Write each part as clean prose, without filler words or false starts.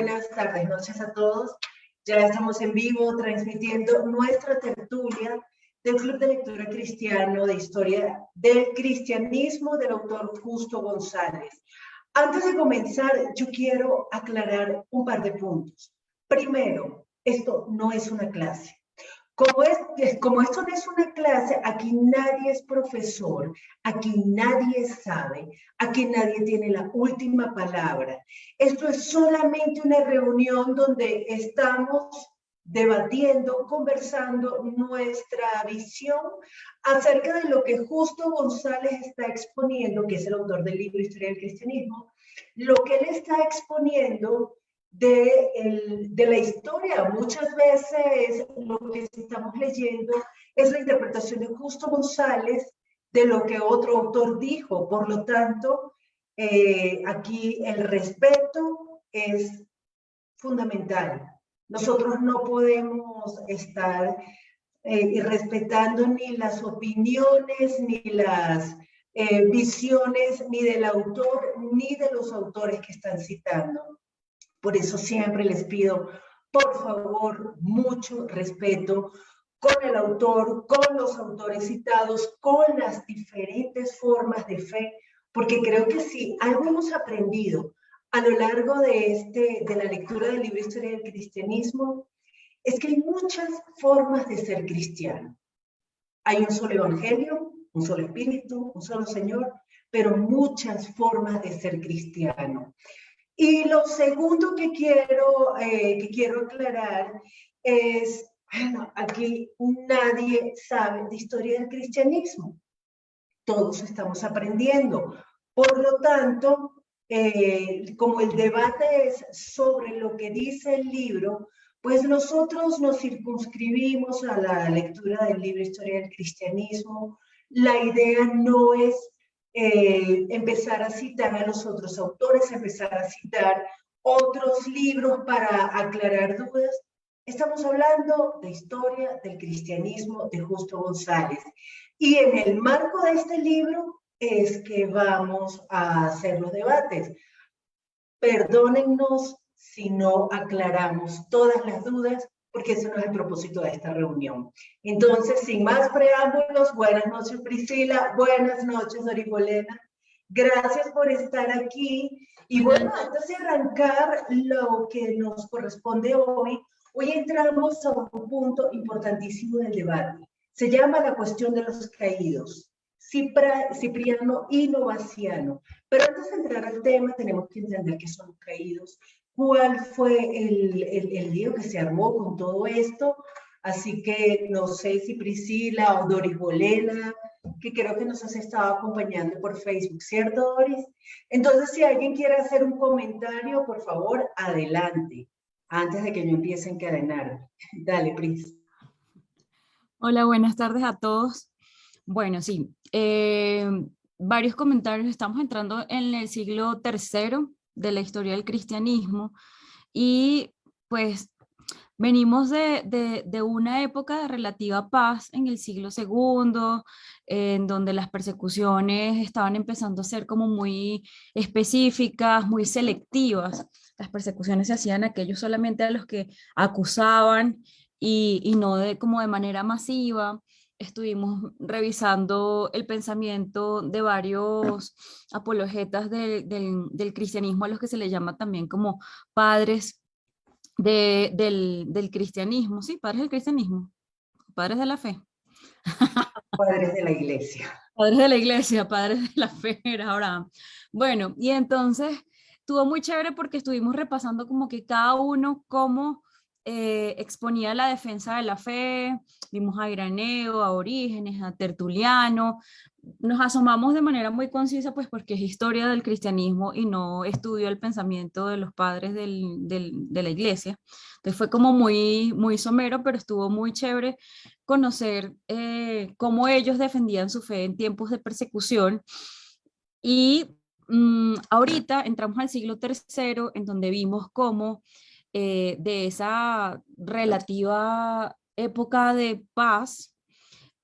buenas tardes, noches a todos. Ya estamos en vivo transmitiendo nuestra tertulia del Club de Lectura Cristiano de Historia del Cristianismo del autor Justo González. Antes de comenzar, yo quiero aclarar un par de puntos. Primero, esto no es una clase. Como esto no es una clase, aquí nadie es profesor, aquí nadie sabe, aquí nadie tiene la última palabra. Esto es solamente una reunión donde estamos debatiendo, conversando nuestra visión acerca de lo que Justo González está exponiendo, que es el autor del libro Historia del Cristianismo, lo que él está exponiendo de la historia. Muchas veces lo que estamos leyendo es la interpretación de Justo González de lo que otro autor dijo. Por lo tanto, aquí el respeto es fundamental. Nosotros no podemos estar irrespetando ni las opiniones, ni las visiones, ni del autor, ni de los autores que están citando. Por eso siempre les pido, por favor, mucho respeto con el autor, con los autores citados, con las diferentes formas de fe, porque creo que si algo hemos aprendido a lo largo de la lectura del libro Historia del Cristianismo, es que hay muchas formas de ser cristiano. Hay un solo evangelio, un solo espíritu, un solo Señor, pero muchas formas de ser cristiano. Y lo segundo que quiero aclarar es, bueno, aquí nadie sabe de historia del cristianismo. Todos estamos aprendiendo. Por lo tanto, como el debate es sobre lo que dice el libro, pues nosotros nos circunscribimos a la lectura del libro Historia del Cristianismo. La idea no es empezar a citar a los otros autores, empezar a citar otros libros para aclarar dudas. Estamos hablando de historia del cristianismo de Justo González. Y en el marco de este libro es que vamos a hacer los debates. Perdónennos si no aclaramos todas las dudas, porque ese no es el propósito de esta reunión. Entonces, sin más preámbulos, buenas noches Priscila, buenas noches Doribolena, gracias por estar aquí. Y bueno, antes de arrancar lo que nos corresponde hoy entramos a un punto importantísimo del debate. Se llama la cuestión de los caídos, Cipriano y Novaciano. Pero antes de entrar al tema, tenemos que entender qué son los caídos, cuál fue el lío que se armó con todo esto. Así que no sé si Priscila o Doris Bolena, que creo que nos has estado acompañando por Facebook, ¿cierto, Doris? Entonces, si alguien quiere hacer un comentario, por favor, adelante, antes de que yo empiece a encadenar. Dale, Pris. Hola, buenas tardes a todos. Bueno, sí, varios comentarios. Estamos entrando en el siglo III de la historia del cristianismo y pues venimos de una época de relativa paz en el siglo II, en donde las persecuciones estaban empezando a ser como muy específicas, muy selectivas. Las persecuciones se hacían a aquellos solamente a los que acusaban y no como de manera masiva. Estuvimos revisando el pensamiento de varios apologetas del cristianismo, a los que se les llama también como padres del cristianismo, ¿sí? Padres del cristianismo, padres de la fe. Padres de la iglesia. Padres de la iglesia, padres de la fe, era Abraham. Bueno, y entonces estuvo muy chévere porque estuvimos repasando como que cada uno cómo exponía la defensa de la fe. Vimos a Ireneo, a Orígenes, a Tertuliano. Nos asomamos de manera muy concisa, pues porque es historia del cristianismo y no estudio el pensamiento de los padres de la iglesia. Entonces fue como muy somero, pero estuvo muy chévere conocer cómo ellos defendían su fe en tiempos de persecución. Y ahorita entramos al siglo III, en donde vimos cómo de esa relativa época de paz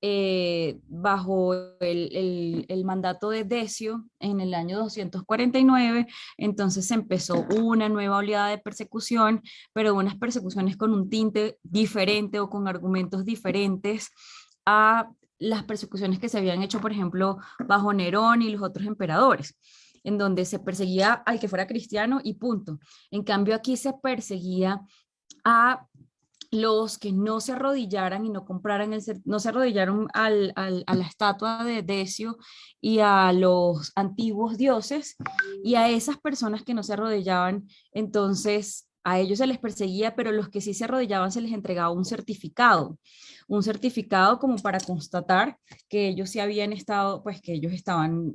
bajo el mandato de Decio en el año 249. Entonces se empezó una nueva oleada de persecución, pero unas persecuciones con un tinte diferente o con argumentos diferentes a las persecuciones que se habían hecho, por ejemplo, bajo Nerón y los otros emperadores, en donde se perseguía al que fuera cristiano y punto. En cambio, aquí se perseguía a los que no se arrodillaran y no compraran no se arrodillaron a la estatua de Decio y a los antiguos dioses, y a esas personas que no se arrodillaban, entonces a ellos se les perseguía, pero los que sí se arrodillaban se les entregaba un certificado como para constatar que ellos sí habían estado, pues que ellos estaban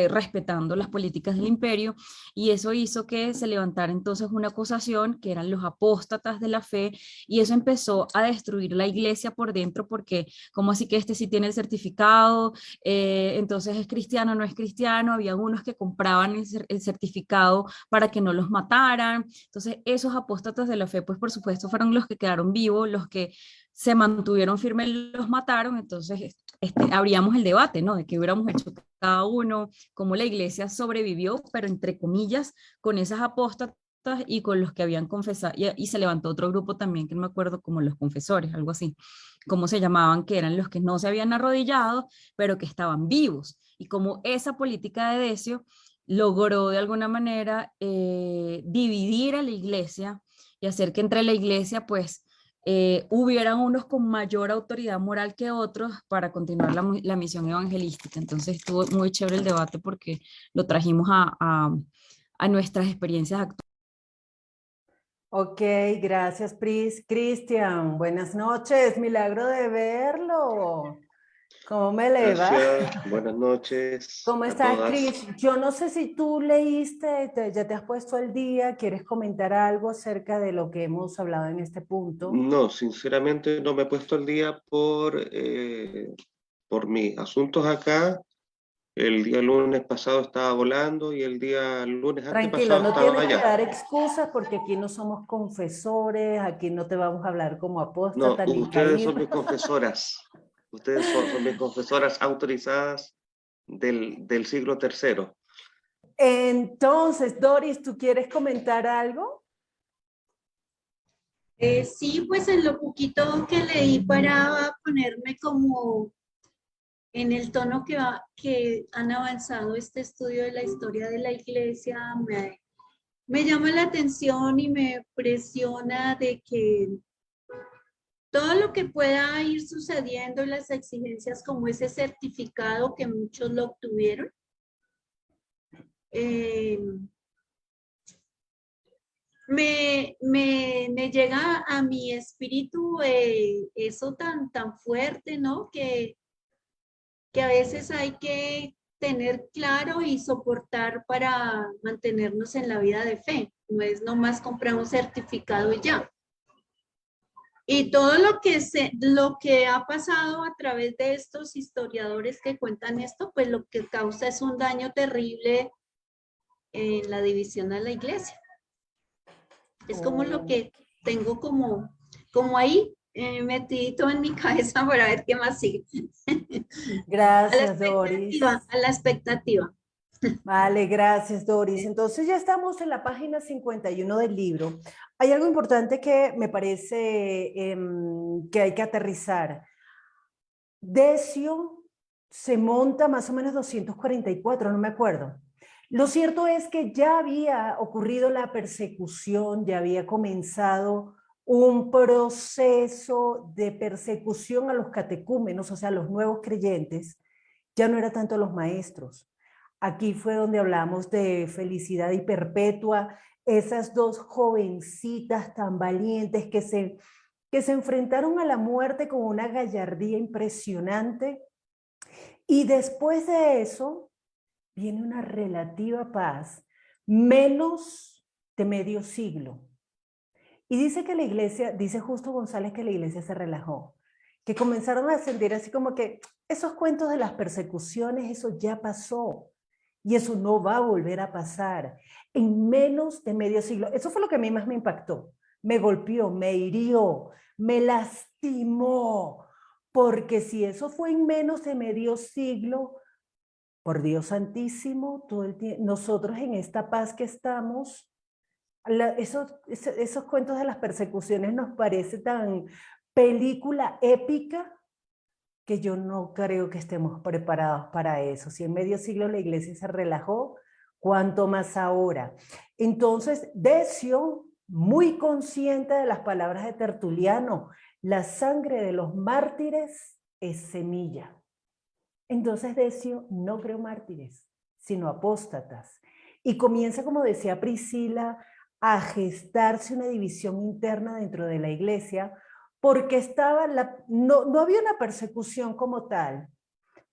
respetando las políticas del imperio, y eso hizo que se levantara entonces una acusación que eran los apóstatas de la fe, y eso empezó a destruir la iglesia por dentro, porque como así que este sí tiene el certificado, entonces es cristiano, no es cristiano, había unos que compraban el certificado para que no los mataran. Entonces esos apóstatas de la fe, pues por supuesto fueron los que quedaron vivos, los que se mantuvieron firmes los mataron. Entonces abríamos el debate, ¿no? De qué hubiéramos hecho cada uno, cómo la iglesia sobrevivió, pero entre comillas, con esas apóstatas y con los que habían confesado, y se levantó otro grupo también, que no me acuerdo, como los confesores, algo así, cómo se llamaban, que eran los que no se habían arrodillado, pero que estaban vivos, y como esa política de Decio logró de alguna manera dividir a la iglesia y hacer que entre la iglesia, pues, hubieran unos con mayor autoridad moral que otros para continuar la misión evangelística. Entonces estuvo muy chévere el debate porque lo trajimos a nuestras experiencias actuales. Ok, gracias, Pris. Cristian, buenas noches, milagro de verlo. ¿Cómo me le va? Gracias, buenas noches ¿Cómo a estás, todas. Cris? Yo no sé si tú leíste, ya te has puesto al día, ¿quieres comentar algo acerca de lo que hemos hablado en este punto? No, sinceramente no me he puesto al día por mis asuntos acá. El día lunes pasado estaba volando y el día lunes Tranquilo, antepasado no estaba tienes que allá. dar excusas porque aquí no somos confesores, aquí no te vamos a hablar como No, apóstata ni ustedes son caído. mis confesoras. Ustedes son mis confesoras autorizadas del siglo tercero. Entonces, Doris, ¿tú quieres comentar algo? Sí, pues en lo poquito que leí para ponerme como en el tono que han avanzado este estudio de la historia de la iglesia, me llama la atención y me presiona de que todo lo que pueda ir sucediendo, las exigencias como ese certificado que muchos lo obtuvieron, eh, me llega a mi espíritu eso tan fuerte, ¿no? Que a veces hay que tener claro y soportar para mantenernos en la vida de fe. No es nomás comprar un certificado y ya. Y todo lo que ha pasado a través de estos historiadores que cuentan esto, pues lo que causa es un daño terrible en la división de la iglesia. Es como lo que tengo como ahí metidito en mi cabeza para ver qué más sigue. Gracias, Doris. A la expectativa. Vale, gracias, Doris. Entonces ya estamos en la página 51 del libro. Hay algo importante que me parece que hay que aterrizar. Decio se monta más o menos 244, no me acuerdo. Lo cierto es que ya había ocurrido la persecución, ya había comenzado un proceso de persecución a los catecúmenos, o sea, a los nuevos creyentes. Ya no era tanto a los maestros. Aquí fue donde hablamos de Felicidad y Perpetua, esas dos jovencitas tan valientes que se enfrentaron a la muerte con una gallardía impresionante. Y después de eso viene una relativa paz, menos de medio siglo. Y dice que la iglesia, dice Justo González que la iglesia se relajó, que comenzaron a sentir así como que esos cuentos de las persecuciones, eso ya pasó. Y eso no va a volver a pasar. En menos de medio siglo. Eso fue lo que a mí más me impactó. Me golpeó, me hirió, me lastimó. porque si eso fue en menos de medio siglo, por Dios santísimo, todo el tiempo, nosotros en esta paz que estamos, esos cuentos de las persecuciones nos parece tan película épica que yo no creo que estemos preparados para eso. Si en medio siglo la iglesia se relajó, ¿cuánto más ahora? Entonces, Decio, muy consciente de las palabras de Tertuliano, la sangre de los mártires es semilla. Entonces Decio no creó mártires, sino apóstatas. Y comienza, como decía Priscila, a gestarse una división interna dentro de la iglesia, porque no había una persecución como tal.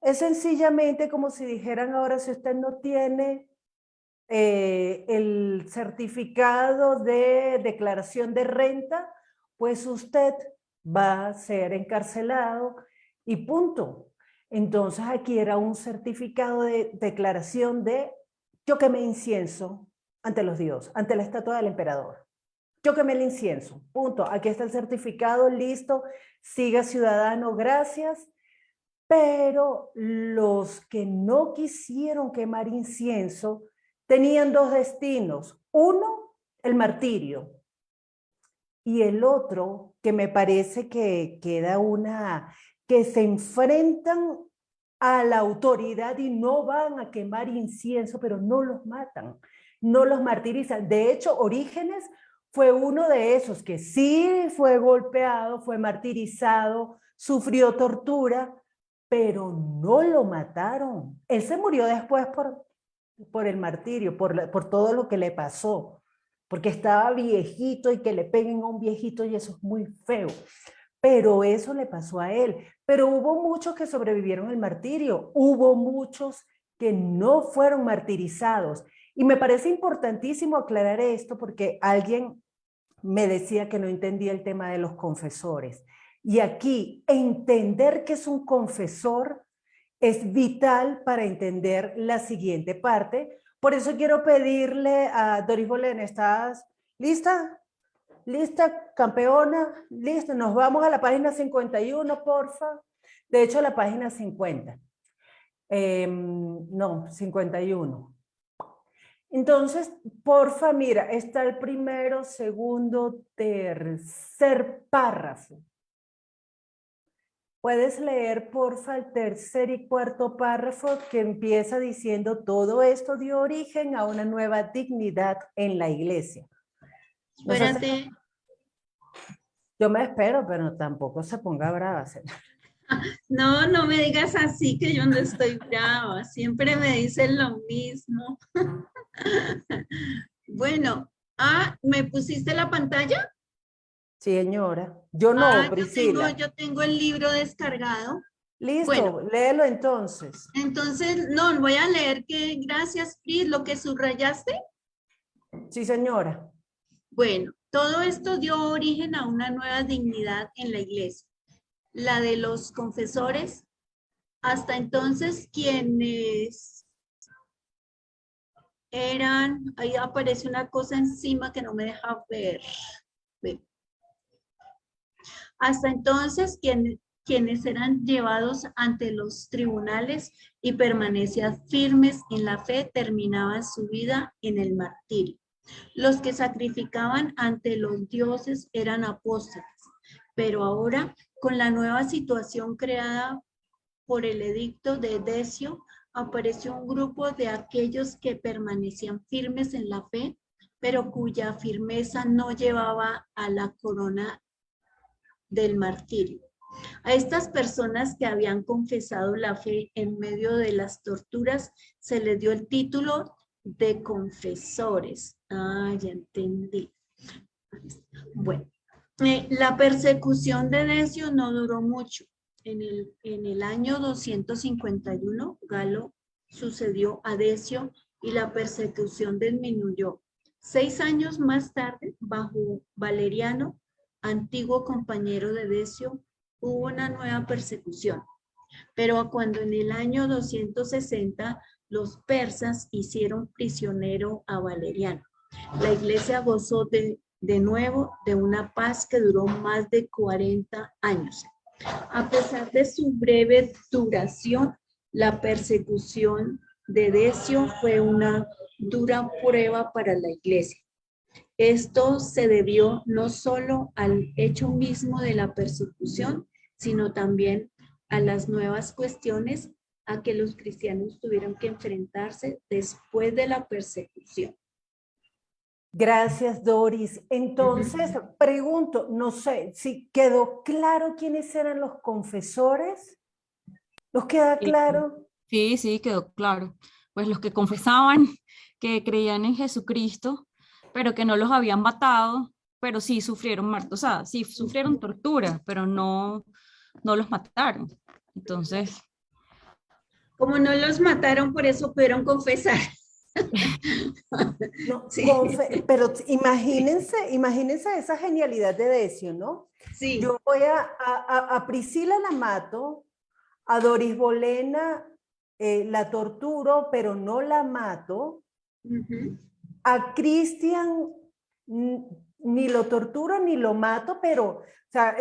Es sencillamente como si dijeran ahora, si usted no tiene el certificado de declaración de renta, pues usted va a ser encarcelado y punto. Entonces aquí era un certificado de declaración de yo quemé incienso ante los dioses, ante la estatua del emperador. Yo quemé el incienso, punto. Aquí está el certificado, listo, siga ciudadano, gracias. Pero los que no quisieron quemar incienso tenían dos destinos. Uno, el martirio. Y el otro, que me parece que queda que se enfrentan a la autoridad y no van a quemar incienso, pero no los matan, no los martirizan. De hecho, Orígenes fue uno de esos que sí fue golpeado, fue martirizado, sufrió tortura, pero no lo mataron. Él se murió después por el martirio, por todo lo que le pasó, porque estaba viejito y que le peguen a un viejito y eso es muy feo. Pero eso le pasó a él. Pero hubo muchos que sobrevivieron al martirio, hubo muchos que no fueron martirizados. Y me parece importantísimo aclarar esto porque alguien me decía que no entendía el tema de los confesores. Y aquí, entender que es un confesor es vital para entender la siguiente parte. Por eso quiero pedirle a Doris Bolén, ¿estás lista? ¿Lista, campeona? ¿Lista? Nos vamos a la página 51, porfa. De hecho, la página 50. No, 51. Entonces, porfa, mira, está el primero, segundo, tercer párrafo. Puedes leer, porfa, el tercer y cuarto párrafo que empieza diciendo: todo esto dio origen a una nueva dignidad en la iglesia. Espérate. Yo me espero, pero tampoco se ponga brava. No, no me digas así que yo no estoy brava. Siempre me dicen lo mismo. Bueno, ¿me pusiste la pantalla? Sí, señora. Yo no, Priscila. Yo tengo el libro descargado. Listo, bueno, léelo entonces. Entonces, no, voy a leer que, gracias, Pris, lo que subrayaste. Sí, señora. Bueno, todo esto dio origen a una nueva dignidad en la iglesia, la de los confesores. Hasta entonces, quienes eran, ahí aparece una cosa encima que no me deja ver. Hasta entonces, quienes eran llevados ante los tribunales y permanecían firmes en la fe, terminaban su vida en el martirio. Los que sacrificaban ante los dioses eran apóstoles, pero ahora, con la nueva situación creada por el edicto de Decio, apareció un grupo de aquellos que permanecían firmes en la fe, pero cuya firmeza no llevaba a la corona del martirio. A estas personas que habían confesado la fe en medio de las torturas se les dio el título de confesores. Ya entendí. Bueno, la persecución de Decio no duró mucho. En el año 251, Galo sucedió a Decio y la persecución disminuyó. 6 años más tarde, bajo Valeriano, antiguo compañero de Decio, hubo una nueva persecución. Pero cuando en el año 260 los persas hicieron prisionero a Valeriano, la iglesia gozó de nuevo de una paz que duró más de 40 años. A pesar de su breve duración, la persecución de Decio fue una dura prueba para la iglesia. Esto se debió no solo al hecho mismo de la persecución, sino también a las nuevas cuestiones a que los cristianos tuvieron que enfrentarse después de la persecución. Gracias, Doris. Entonces, pregunto, no sé si quedó claro quiénes eran los confesores. ¿Nos queda Sí, claro? sí, sí, quedó claro. Pues los que confesaban que creían en Jesucristo, pero que no los habían matado, pero sí sufrieron o sea, sí sufrieron tortura, pero no los mataron. Entonces, Como no los mataron, por eso pudieron confesar. No, Sí, pero imagínense esa genialidad de Decio, ¿no? sí. Yo voy a Priscila la mato, a Doris Bolena la torturo, pero no la mato. Ujú. A Cristian ni lo torturo ni lo mato, pero, o sea,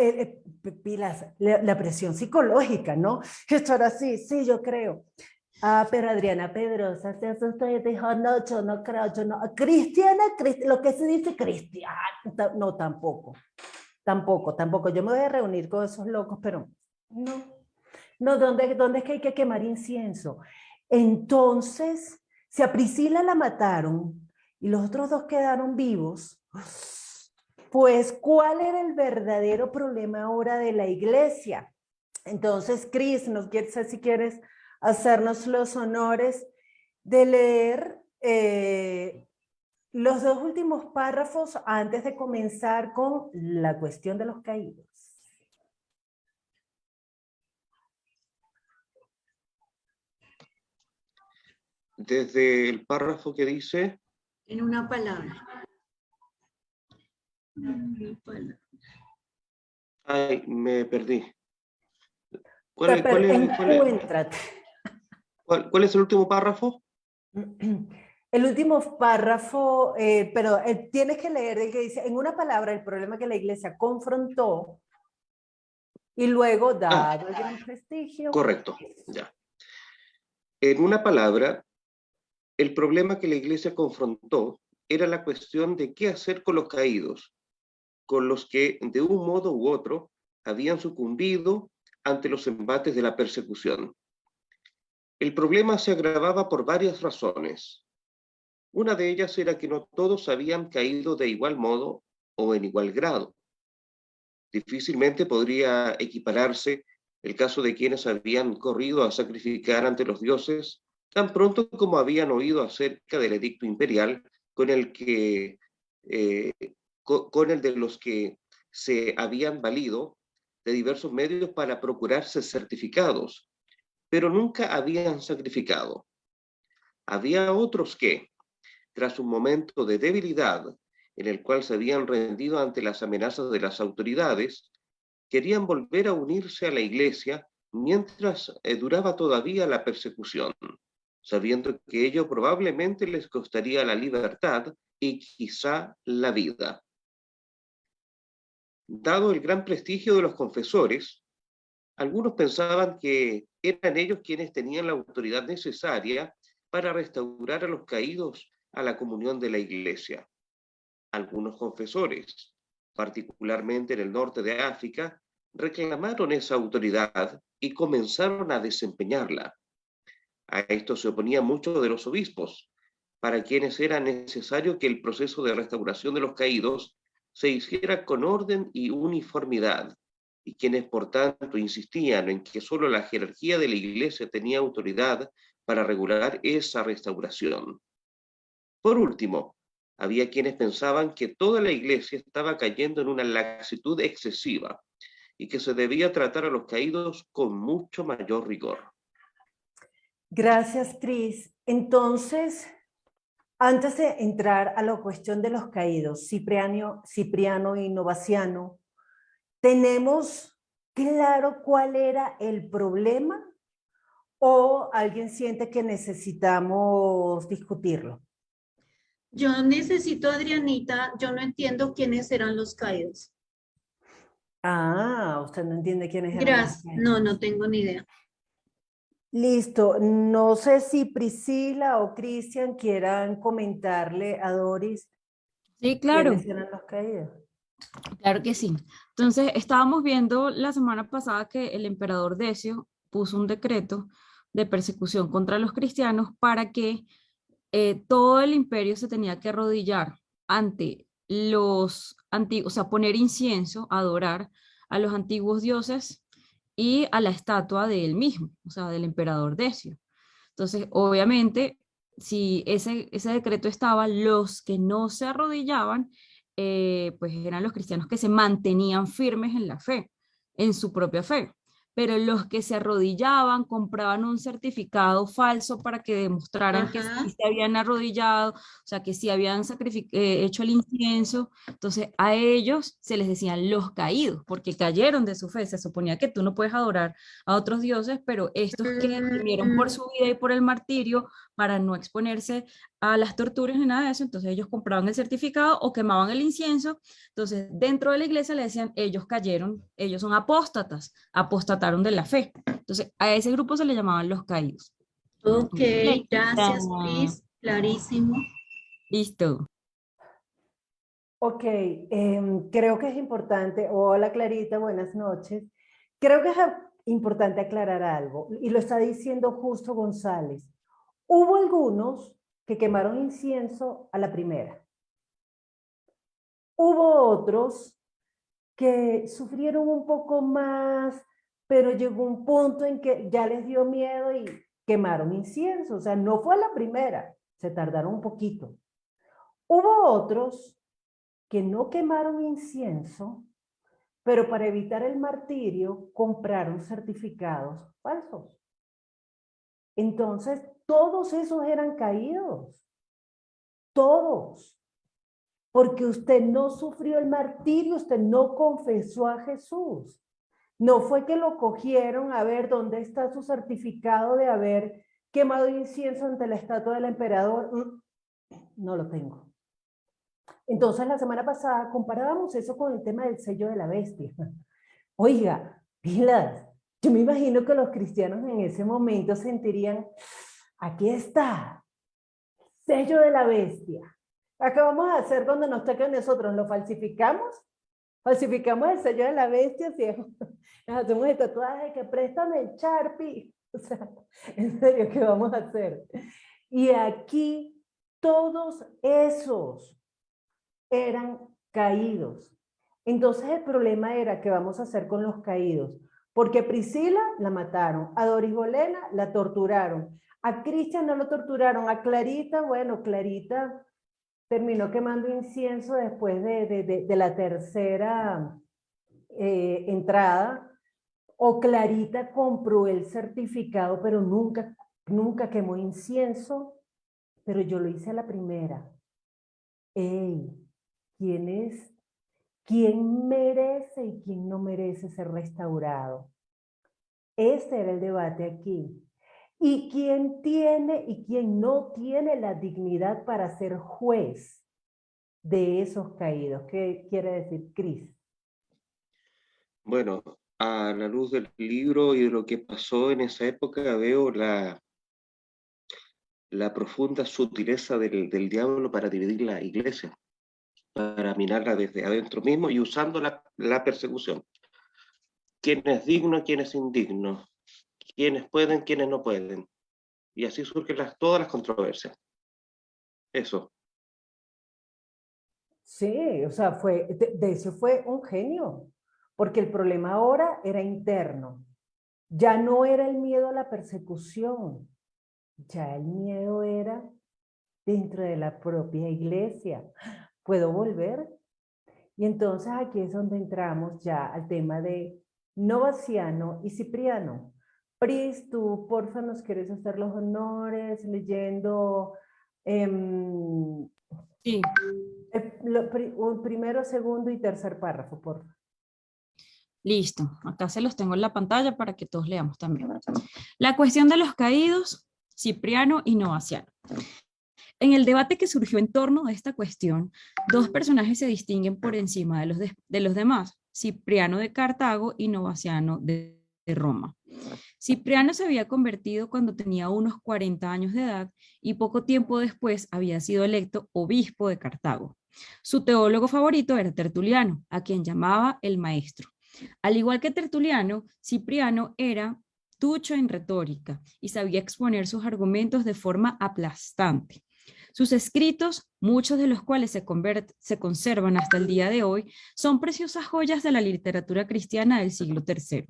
pilas, la presión psicológica, ¿no? Esto era así, sí, yo creo. Ah, pero Adriana Pedrosa se asustó y dijo, no, yo no creo, yo no. Cristiana, lo que se dice cristiana, no, tampoco. Yo me voy a reunir con esos locos, pero no, ¿dónde es que hay que quemar incienso? Entonces, si a Priscila la mataron y los otros dos quedaron vivos, pues, ¿cuál era el verdadero problema ahora de la iglesia? Entonces, Cris, no sé si quieres hacernos los honores de leer los dos últimos párrafos antes de comenzar con la cuestión de los caídos. Desde el párrafo que dice, En una palabra. Una palabra. ay, me perdí. ¿Cuál Encuéntrate. es el último párrafo? El último párrafo, pero tienes que leer el que dice, en una palabra, el problema que la iglesia confrontó y luego, dado el gran prestigio. Correcto, ya. En una palabra, el problema que la iglesia confrontó era la cuestión de qué hacer con los caídos, con los que de un modo u otro habían sucumbido ante los embates de la persecución. El problema se agravaba por varias razones. Una de ellas era que no todos habían caído de igual modo o en igual grado. Difícilmente podría equipararse el caso de quienes habían corrido a sacrificar ante los dioses tan pronto como habían oído acerca del edicto imperial con el de los que se habían valido de diversos medios para procurarse certificados, pero nunca habían sacrificado. Había otros que, tras un momento de debilidad en el cual se habían rendido ante las amenazas de las autoridades, querían volver a unirse a la iglesia mientras duraba todavía la persecución, sabiendo que ello probablemente les costaría la libertad y quizá la vida. Dado el gran prestigio de los confesores, algunos pensaban que eran ellos quienes tenían la autoridad necesaria para restaurar a los caídos a la comunión de la iglesia. Algunos confesores, particularmente en el norte de África, reclamaron esa autoridad y comenzaron a desempeñarla. A esto se oponían muchos de los obispos, para quienes era necesario que el proceso de restauración de los caídos se hiciera con orden y uniformidad, y quienes por tanto insistían en que solo la jerarquía de la iglesia tenía autoridad para regular esa restauración. Por último, había quienes pensaban que toda la iglesia estaba cayendo en una laxitud excesiva y que se debía tratar a los caídos con mucho mayor rigor. Gracias, Cris. Entonces, antes de entrar a la cuestión de los caídos, Cipriano y Novaciano, ¿tenemos claro cuál era el problema o alguien siente que necesitamos discutirlo? Yo necesito, Adrianita, yo no entiendo quiénes eran los caídos. Ah, usted no entiende quiénes eran los Gracias. No, caídos. no tengo ni idea. Listo. No sé si Priscila o Cristian quieran comentarle a Doris Sí, claro. quiénes eran los caídos. Claro que sí. Entonces, estábamos viendo la semana pasada que el emperador Decio puso un decreto de persecución contra los cristianos para que todo el imperio se tenía que arrodillar ante los antiguos, o sea, poner incienso, adorar a los antiguos dioses y a la estatua de él mismo, o sea, del emperador Decio. Entonces, obviamente, si ese decreto estaba, los que no se arrodillaban, pues eran los cristianos que se mantenían firmes en la fe, en su propia fe. Pero los que se arrodillaban compraban un certificado falso para que demostraran que sí Ajá. se habían arrodillado, o sea, que sí habían hecho el incienso. Entonces a ellos se les decían los caídos, porque cayeron de su fe. Se suponía que tú no puedes adorar a otros dioses, pero estos que temieron por Mm, su vida y por el martirio para no exponerse a las torturas ni nada de eso, entonces ellos compraban el certificado o quemaban el incienso. Entonces dentro de la iglesia le decían, ellos cayeron, ellos son apóstatas, apostataron de la fe. Entonces a ese grupo se le llamaban los caídos. ok, Clarita. gracias, Pris. Clarísimo. Listo. Ok, creo que es importante. Hola Clarita, buenas noches. Creo que es importante aclarar algo, y lo está diciendo justo González. Hubo algunos que quemaron incienso a la primera. Hubo otros que sufrieron un poco más, pero llegó un punto en que ya les dio miedo y quemaron incienso. O sea, no fue a la primera, se tardaron un poquito. Hubo otros que no quemaron incienso, pero para evitar el martirio compraron certificados falsos. Entonces, todos esos eran caídos, todos, porque usted no sufrió el martirio, usted no confesó a Jesús. No fue que lo cogieron a ver dónde está su certificado de haber quemado incienso ante la estatua del emperador. No lo tengo. Entonces, la semana pasada comparábamos eso con el tema del sello de la bestia. Oiga, pilas, yo me imagino que los cristianos en ese momento sentirían, aquí está, sello de la bestia. ¿Qué vamos a hacer cuando nos toque a nosotros? ¿Lo falsificamos? Falsificamos el sello de la bestia, ¿sí? Nos hacemos el tatuaje que préstame el Sharpie. O sea, en serio, ¿qué vamos a hacer? Y aquí todos esos eran caídos. Entonces el problema era qué vamos a hacer con los caídos, porque Priscila la mataron, a Doris Bolena la torturaron, a Cristian no lo torturaron, a Clarita, bueno, Clarita terminó quemando incienso después de la tercera entrada, o Clarita compró el certificado, pero nunca quemó incienso, pero yo lo hice a la primera. ¡Ey! ¿Quién merece y quién no merece ser restaurado? Ese era el debate aquí. ¿Y quién tiene y quién no tiene la dignidad para ser juez de esos caídos? ¿Qué quiere decir Cris? Bueno, a la luz del libro y de lo que pasó en esa época, veo la profunda sutileza del diablo para dividir la iglesia, para minarla desde adentro mismo y usando la persecución. ¿Quién es digno, quién es indigno? ¿Quiénes pueden, quiénes no pueden? Y así surgen todas las controversias. Eso. Sí, o sea, Decio fue un genio, porque el problema ahora era interno. Ya no era el miedo a la persecución, ya el miedo era dentro de la propia iglesia. ¿Puedo volver? Y entonces aquí es donde entramos ya al tema de Novaciano y Cipriano. Pris, tú porfa nos quieres hacer los honores leyendo Sí, un primero, segundo y tercer párrafo, porfa. listo. Acá se los tengo en la pantalla para que todos leamos también. La cuestión de los caídos, Cipriano y Novaciano. En el debate que surgió en torno a esta cuestión, dos personajes se distinguen por encima de los demás. Cipriano de Cartago y Novaciano de Roma. Cipriano se había convertido cuando tenía unos 40 años de edad y poco tiempo después había sido electo obispo de Cartago. Su teólogo favorito era Tertuliano, a quien llamaba el maestro. Al igual que Tertuliano, Cipriano era ducho en retórica y sabía exponer sus argumentos de forma aplastante. Sus escritos, muchos de los cuales se conservan hasta el día de hoy, son preciosas joyas de la literatura cristiana del siglo III.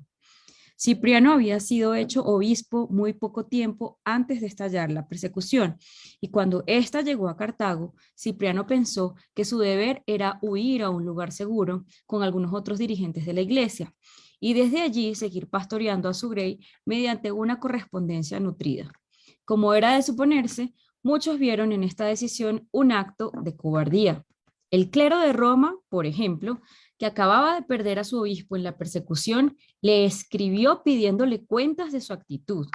Cipriano había sido hecho obispo muy poco tiempo antes de estallar la persecución, y cuando ésta llegó a Cartago, Cipriano pensó que su deber era huir a un lugar seguro con algunos otros dirigentes de la iglesia, y desde allí seguir pastoreando a su grey mediante una correspondencia nutrida. Como era de suponerse, muchos vieron en esta decisión un acto de cobardía. El clero de Roma, por ejemplo, que acababa de perder a su obispo en la persecución, le escribió pidiéndole cuentas de su actitud.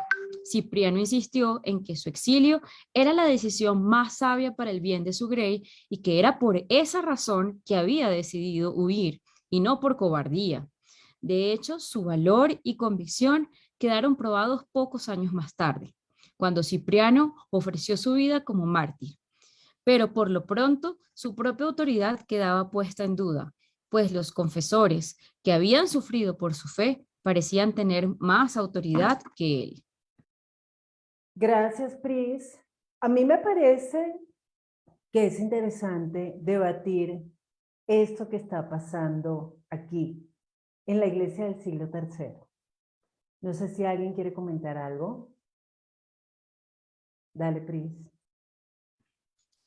Cipriano insistió en que su exilio era la decisión más sabia para el bien de su grey y que era por esa razón que había decidido huir y no por cobardía. De hecho, su valor y convicción quedaron probados pocos años más tarde, cuando Cipriano ofreció su vida como mártir. Pero por lo pronto, su propia autoridad quedaba puesta en duda, pues los confesores que habían sufrido por su fe parecían tener más autoridad que él. Gracias, Pris. A mí me parece que es interesante debatir esto que está pasando aquí, en la iglesia del siglo III. No sé si alguien quiere comentar algo. Dale, Pris.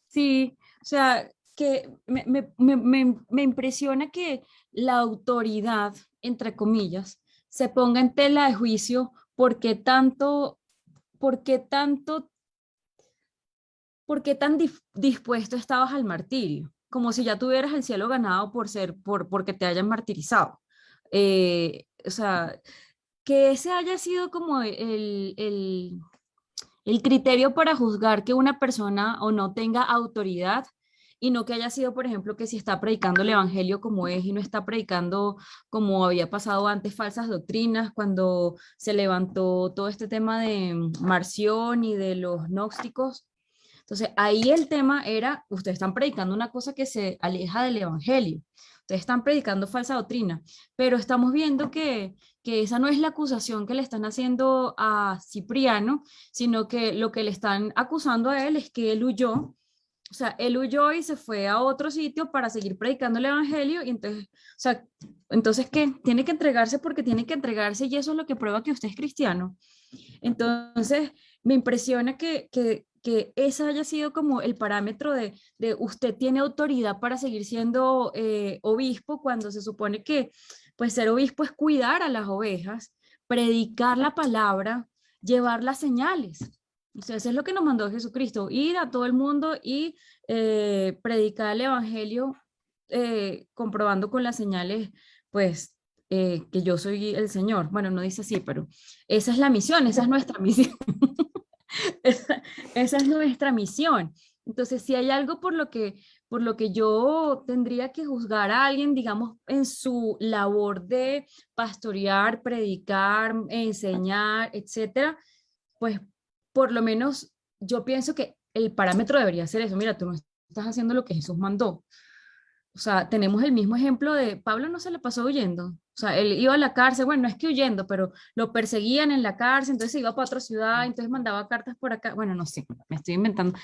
Sí, o sea, que me impresiona que la autoridad, entre comillas, se ponga en tela de juicio por qué tanto, por qué tan dispuesto estabas al martirio, como si ya tuvieras el cielo ganado porque te hayan martirizado. O sea, que ese haya sido como el criterio para juzgar que una persona o no tenga autoridad y no que haya sido, por ejemplo, que si está predicando el evangelio como es y no está predicando como había pasado antes falsas doctrinas, cuando se levantó todo este tema de Marción y de los gnósticos. Entonces, ahí el tema era, ustedes están predicando una cosa que se aleja del evangelio, ustedes están predicando falsa doctrina, pero estamos viendo que esa no es la acusación que le están haciendo a Cipriano, sino que lo que le están acusando a él es que él huyó, o sea, él huyó y se fue a otro sitio para seguir predicando el evangelio, y entonces, o sea, entonces, ¿qué? Tiene que entregarse porque tiene que entregarse, y eso es lo que prueba que usted es cristiano. Entonces, me impresiona que ese haya sido como el parámetro de usted tiene autoridad para seguir siendo obispo, cuando se supone que pues ser obispo es cuidar a las ovejas, predicar la palabra, llevar las señales. Entonces, eso es lo que nos mandó Jesucristo, ir a todo el mundo y predicar el evangelio, comprobando con las señales, pues, que yo soy el Señor. Bueno, no dice así, pero esa es la misión, esa es nuestra misión. Esa es nuestra misión. Entonces, si hay algo por lo que yo tendría que juzgar a alguien, digamos, en su labor de pastorear, predicar, enseñar, etcétera, pues por lo menos yo pienso que el parámetro debería ser eso. Mira, tú no estás haciendo lo que Jesús mandó. O sea, tenemos el mismo ejemplo de Pablo, no se le pasó huyendo. O sea, él iba a la cárcel, bueno, no es que huyendo, pero lo perseguían en la cárcel, entonces se iba para otra ciudad, entonces mandaba cartas por acá. Bueno, no sé, me estoy inventando.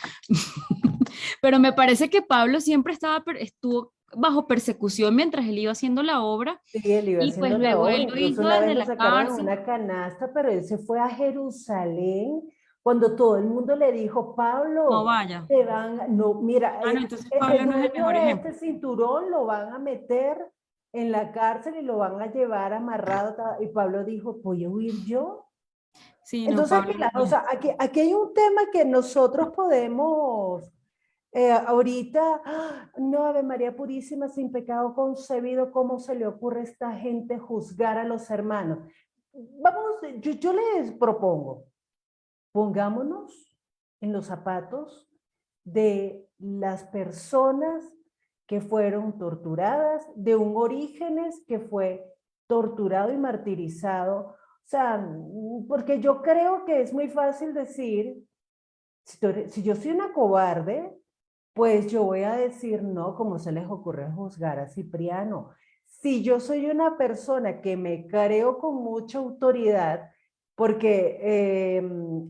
Pero me parece que Pablo siempre estuvo bajo persecución mientras él iba haciendo la obra, Sí, él iba y pues haciendo la luego obra, él lo incluso hizo una vez desde lo la sacaron en cárcel. una canasta, pero él se fue a Jerusalén cuando todo el mundo le dijo, No Pablo, vaya. te van, no, mira, Ah, no, entonces el Pablo no es el dueño mejor de ejemplo. este cinturón lo van a meter en la cárcel y lo van a llevar amarrado, y Pablo dijo, ¿voy a huir yo? Sí, no, Entonces, Pablo no es o el sea, ejemplo. aquí hay un tema que nosotros podemos ahorita, no, Ave María Purísima, sin pecado concebido, ¿cómo se le ocurre a esta gente juzgar a los hermanos? Vamos, yo les propongo, pongámonos en los zapatos de las personas que fueron torturadas, de un Orígenes que fue torturado y martirizado. O sea, porque yo creo que es muy fácil decir, si yo soy una cobarde, pues yo voy a decir no, como se les ocurre juzgar a Cipriano. Si yo soy una persona que me creo con mucha autoridad, porque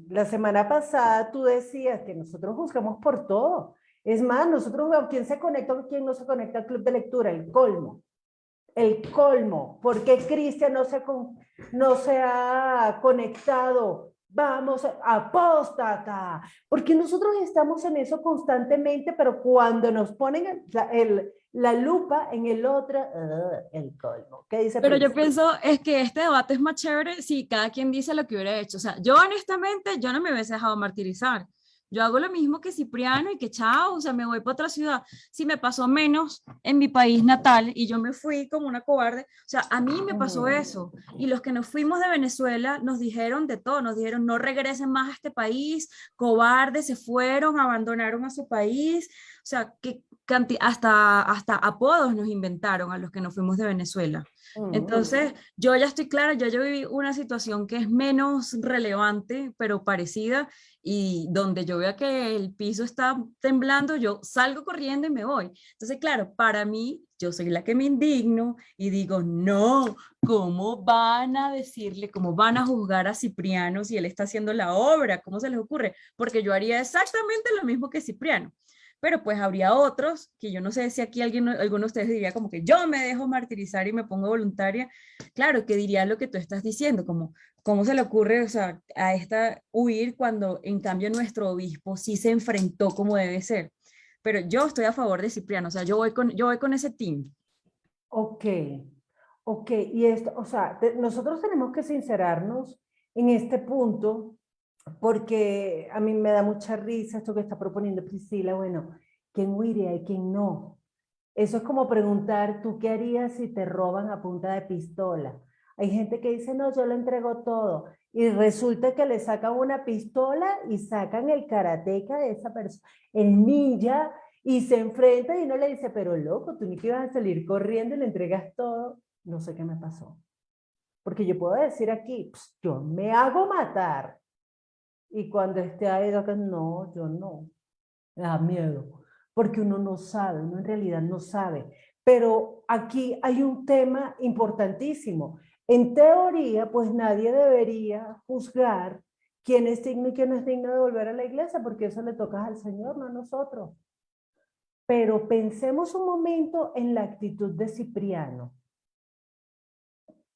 la semana pasada tú decías que nosotros juzgamos por todo. Es más, nosotros juzgamos quién se conecta o quién no se conecta al club de lectura, el colmo. El colmo. ¿Por qué Cristian no se ha conectado? Vamos, apóstata. Porque nosotros estamos en eso constantemente, pero cuando nos ponen la lupa en el otro, el colmo. ¿Qué dice Pero yo Pris? pienso es que este debate es más chévere si cada quien dice lo que hubiera hecho. O sea, yo honestamente, yo no me hubiese dejado martirizar. Yo hago lo mismo que Cipriano y que chao, o sea, me voy para otra ciudad. Si me pasó menos en mi país natal y yo me fui como una cobarde, o sea, a mí me pasó eso. Y los que nos fuimos de Venezuela nos dijeron de todo, nos dijeron no regresen más a este país, cobardes, se fueron, abandonaron a su país. O sea, que hasta apodos nos inventaron a los que nos fuimos de Venezuela. Entonces, yo ya estoy clara, yo viví una situación que es menos relevante, pero parecida, y donde yo vea que el piso está temblando, yo salgo corriendo y me voy. Entonces, claro, para mí, yo soy la que me indigno y digo, no, ¿cómo van a decirle, cómo van a juzgar a Cipriano si él está haciendo la obra? ¿Cómo se les ocurre? Porque yo haría exactamente lo mismo que Cipriano. Pero pues habría otros, que yo no sé si aquí alguno de ustedes diría como que yo me dejo martirizar y me pongo voluntaria. Claro, que diría lo que tú estás diciendo, como cómo se le ocurre, o sea, a esta huir cuando en cambio nuestro obispo sí se enfrentó como debe ser. Pero yo estoy a favor de Cipriano, o sea, yo voy con ese team. Ok, ok, y esto, o sea, nosotros tenemos que sincerarnos en este punto, porque a mí me da mucha risa esto que está proponiendo Priscila. Bueno, ¿quién huiría y quién no? Eso es como preguntar, ¿tú qué harías si te roban a punta de pistola? Hay gente que dice, no, yo lo entrego todo. Y resulta que le sacan una pistola y sacan el karateca de esa persona, el ninja, y se enfrenta y uno le dice, pero loco, tú ni que ibas a salir corriendo y le entregas todo. No sé qué me pasó. Porque yo puedo decir aquí, yo me hago matar. Y cuando esté ahí, no, yo no. Me da miedo, porque uno no sabe, uno en realidad no sabe. Pero aquí hay un tema importantísimo. En teoría, pues nadie debería juzgar quién es digno y quién no es digno de volver a la iglesia, porque eso le toca al Señor, no a nosotros. Pero pensemos un momento en la actitud de Cipriano.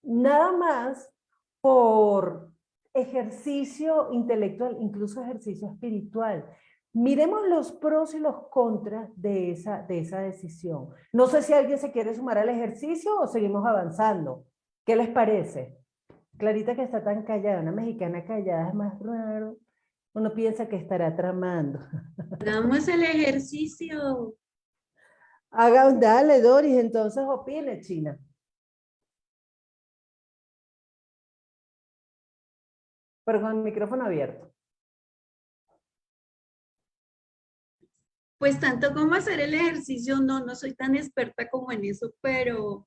Nada más por ejercicio intelectual, incluso ejercicio espiritual. Miremos los pros y los contras de esa decisión. No sé si alguien se quiere sumar al ejercicio o seguimos avanzando. ¿Qué les parece? Clarita que está tan callada, una mexicana callada es más raro. Uno piensa que estará tramando. Hagamos el ejercicio. Dale, Doris, entonces opine, China. Pero con el micrófono abierto. Pues tanto como hacer el ejercicio, no soy tan experta como en eso, pero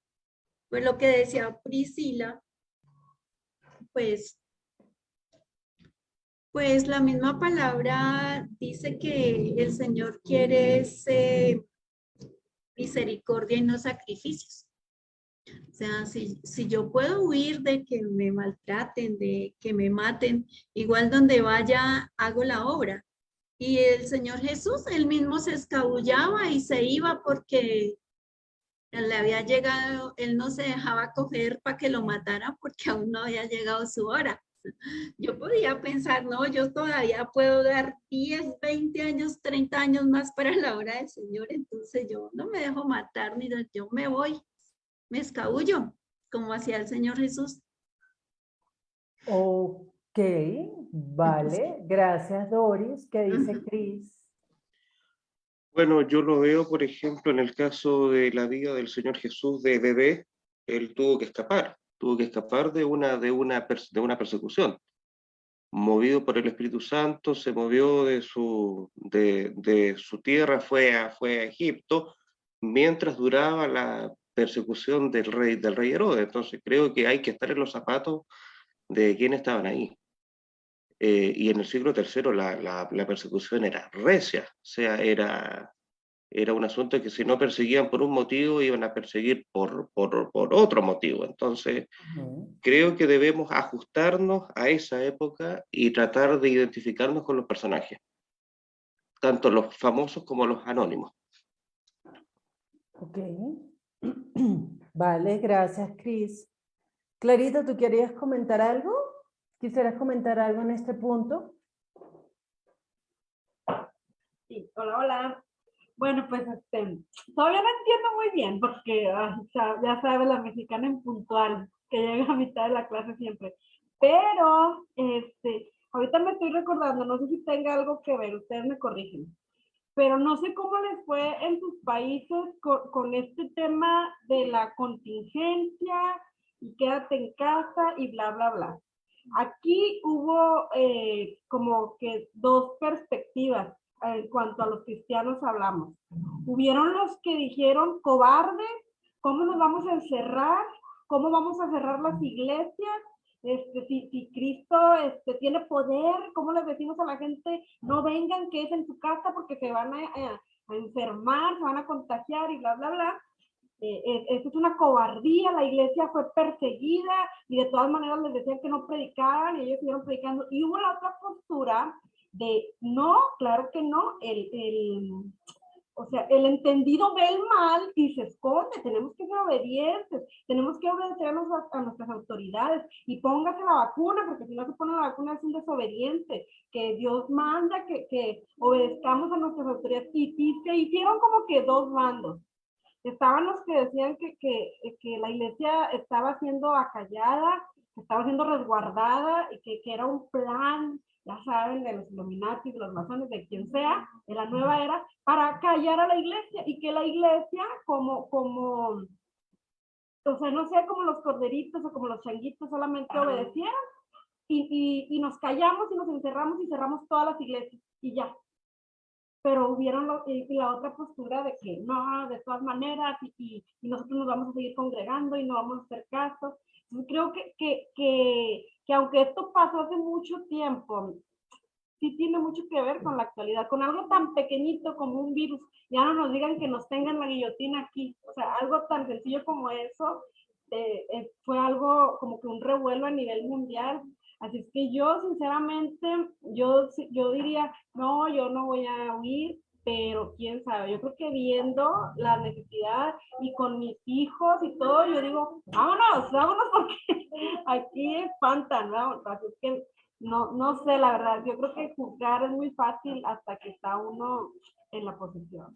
pues lo que decía Priscila, pues, pues la misma palabra dice que el Señor quiere misericordia y no sacrificios. O sea, si yo puedo huir de que me maltraten, de que me maten, igual donde vaya hago la obra. Y el Señor Jesús, él mismo se escabullaba y se iba porque le había llegado, él no se dejaba coger para que lo mataran porque aún no había llegado su hora. Yo podía pensar, no, yo todavía puedo dar 10, 20 años, 30 años más para la hora del Señor, entonces yo no me dejo matar, ni yo me voy, me escabullo, como hacía el Señor Jesús. Ok, vale. Gracias, Doris. ¿Qué dice Ujú. Cris? Bueno, yo lo veo, por ejemplo, en el caso de la vida del Señor Jesús de bebé, él tuvo que escapar de una persecución. Movido por el Espíritu Santo, se movió de su tierra, fue a Egipto, mientras duraba la persecución del rey Herodes. Entonces creo que hay que estar en los zapatos de quienes estaban ahí. Y en el siglo III la persecución era recia, o sea, era un asunto que si no perseguían por un motivo, iban a perseguir por otro motivo. Entonces, creo que debemos ajustarnos a esa época y tratar de identificarnos con los personajes, tanto los famosos como los anónimos. Ok. Vale, gracias, Cris. Clarita, ¿tú querías comentar algo? ¿Quisieras comentar algo en este punto? Sí, hola, hola. Bueno, pues todavía no entiendo muy bien porque ya sabes, la mexicana impuntual que llega a mitad de la clase siempre. Pero ahorita me estoy recordando, no sé si tenga algo que ver, ustedes me corrigen, pero no sé cómo les fue en sus países con este tema de la contingencia y quédate en casa y bla, bla, bla. Aquí hubo como que dos perspectivas en cuanto a los cristianos hablamos. Hubieron los que dijeron, cobardes, ¿cómo nos vamos a encerrar? ¿Cómo vamos a cerrar las iglesias? Si Cristo tiene poder, ¿cómo les decimos a la gente, no vengan, que es en su casa porque se van a enfermar, se van a contagiar y bla, bla, bla? Esto es una cobardía, la iglesia fue perseguida y de todas maneras les decían que no predicaban y ellos siguieron predicando. Y hubo la otra postura de no, claro que no, o sea, el entendido ve el mal y se esconde, tenemos que ser obedientes, tenemos que obedecer a nuestras autoridades y póngase la vacuna, porque si no se pone la vacuna es un desobediente, que Dios manda que obedezcamos a nuestras autoridades y se hicieron como que dos bandos. Estaban los que decían que la iglesia estaba siendo acallada, que estaba siendo resguardada y que era un plan, ya saben, de los Illuminati, de los masones, de quien sea, de la nueva era, para callar a la iglesia y que la iglesia o sea, no sé, como los corderitos o como los changuitos solamente obedecieran y nos callamos y nos encerramos y cerramos todas las iglesias y ya. Pero hubieron la otra postura de que no, de todas maneras, y nosotros nos vamos a seguir congregando y no vamos a hacer caso. Entonces, creo que aunque esto pasó hace mucho tiempo, sí tiene mucho que ver con la actualidad, con algo tan pequeñito como un virus. Ya no nos digan que nos tengan la guillotina aquí, o sea, algo tan sencillo como eso, fue algo como que un revuelo a nivel mundial. Así es que yo, sinceramente, yo diría, no, yo no voy a huir, pero quién sabe, yo creo que viendo la necesidad y con mis hijos y todo, yo digo, vámonos, vámonos porque aquí espantan, ¿no? Así es que no sé, la verdad, yo creo que juzgar es muy fácil hasta que está uno en la posición.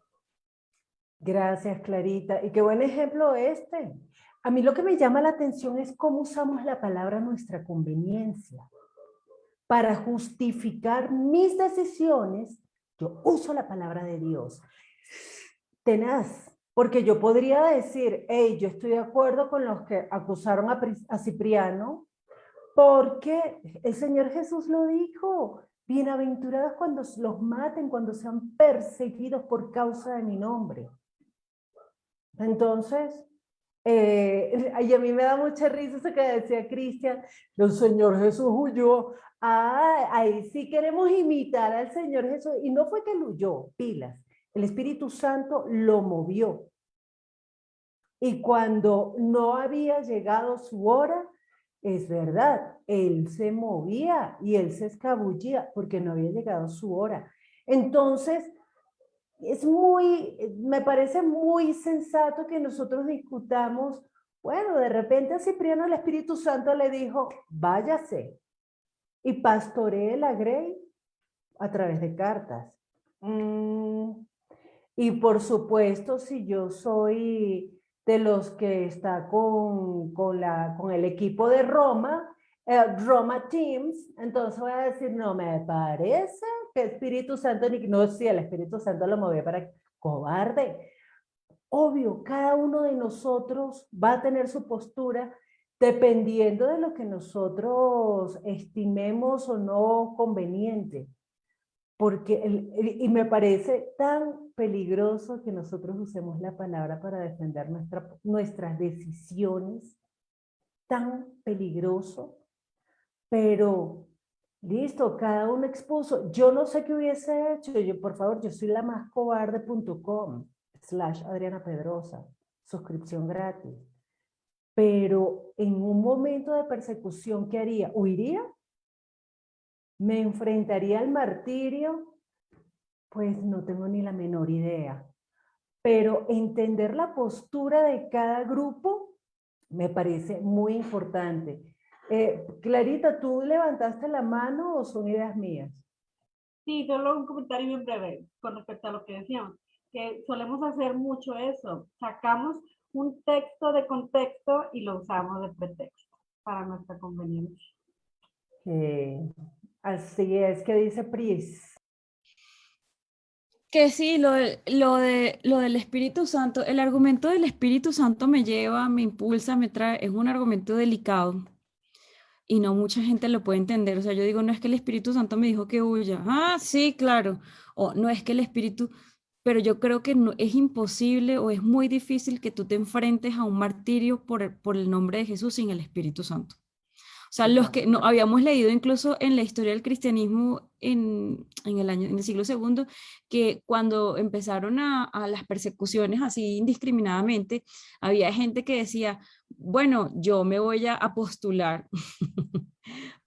Gracias, Clarita. Y qué buen ejemplo este. A mí lo que me llama la atención es cómo usamos la palabra a nuestra conveniencia. Para justificar mis decisiones, yo uso la palabra de Dios. Tenaz, porque yo podría decir, hey, yo estoy de acuerdo con los que acusaron a Cipriano, porque el Señor Jesús lo dijo, bienaventurados cuando los maten, cuando sean perseguidos por causa de mi nombre. Entonces, y a mí me da mucha risa eso que decía Cristian, el Señor Jesús huyó. Ahí sí queremos imitar al Señor Jesús. Y no fue que él huyó, pilas. El Espíritu Santo lo movió. Y cuando no había llegado su hora, es verdad, él se movía y él se escabullía porque no había llegado su hora. Entonces, me parece muy sensato que nosotros discutamos, bueno, de repente a Cipriano el Espíritu Santo le dijo, váyase y pastoree la grey a través de cartas. Y por supuesto, si yo soy de los que está con el equipo de Roma, Roma Teams, entonces voy a decir, no me parece que Espíritu Santo, no, sí, el Espíritu Santo lo movió para cobarde. Obvio, cada uno de nosotros va a tener su postura dependiendo de lo que nosotros estimemos o no conveniente. porque y me parece tan peligroso que nosotros usemos la palabra para defender nuestras decisiones, tan peligroso, pero listo, cada uno expuso. Yo no sé qué hubiese hecho, por favor, yo soy la más cobarde.com/Adriana Pedrosa, suscripción gratis. Pero en un momento de persecución, ¿qué haría? ¿Huiría? ¿Me enfrentaría al martirio? Pues no tengo ni la menor idea. Pero entender la postura de cada grupo me parece muy importante. Clarita, ¿tú levantaste la mano o son ideas mías? Sí, solo un comentario bien breve con respecto a lo que decíamos, que solemos hacer mucho eso. Sacamos un texto de contexto y lo usamos de pretexto para nuestra conveniencia. Así es, que dice Pris. Que sí, lo del Espíritu Santo, el argumento del Espíritu Santo me lleva, me impulsa, me trae, es un argumento delicado y no mucha gente lo puede entender. O sea, yo digo, no es que el Espíritu Santo me dijo que huya. Ah, sí, claro. O no es que el Espíritu, pero yo creo que no, es imposible o es muy difícil que tú te enfrentes a un martirio por el nombre de Jesús sin el Espíritu Santo. O sea, los que no habíamos leído incluso en la historia del cristianismo en el siglo II, que cuando empezaron a las persecuciones así indiscriminadamente, había gente que decía, bueno, yo me voy a postular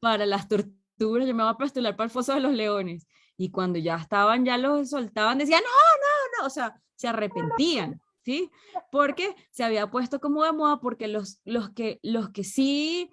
para las torturas, yo me voy a postular para el foso de los leones. Y cuando ya estaban, ya los soltaban, decían, no, no, no, o sea, se arrepentían, ¿sí? Porque se había puesto como de moda, porque los que sí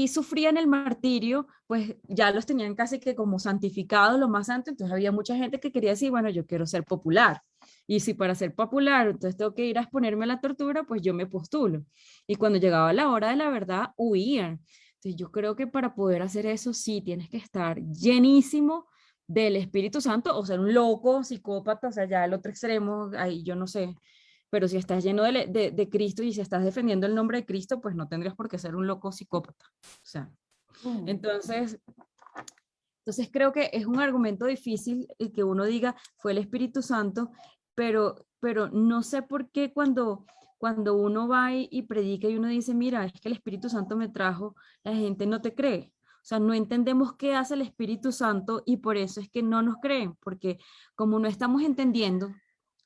sufrían el martirio, pues ya los tenían casi que como santificados, lo más santo, entonces había mucha gente que quería decir, bueno, yo quiero ser popular, y si para ser popular, entonces tengo que ir a exponerme a la tortura, pues yo me postulo. Y cuando llegaba la hora de la verdad, huían. Entonces yo creo que para poder hacer eso, sí, tienes que estar llenísimo del Espíritu Santo, o ser un loco, psicópata, o sea, ya el otro extremo, ahí yo no sé, pero si estás lleno de Cristo y si estás defendiendo el nombre de Cristo, pues no tendrías por qué ser un loco psicópata. O sea, entonces creo que es un argumento difícil el que uno diga fue el Espíritu Santo, pero no sé por qué cuando uno va y predica y uno dice, mira, es que el Espíritu Santo me trajo, la gente no te cree. O sea, no entendemos qué hace el Espíritu Santo y por eso es que no nos creen, porque como no estamos entendiendo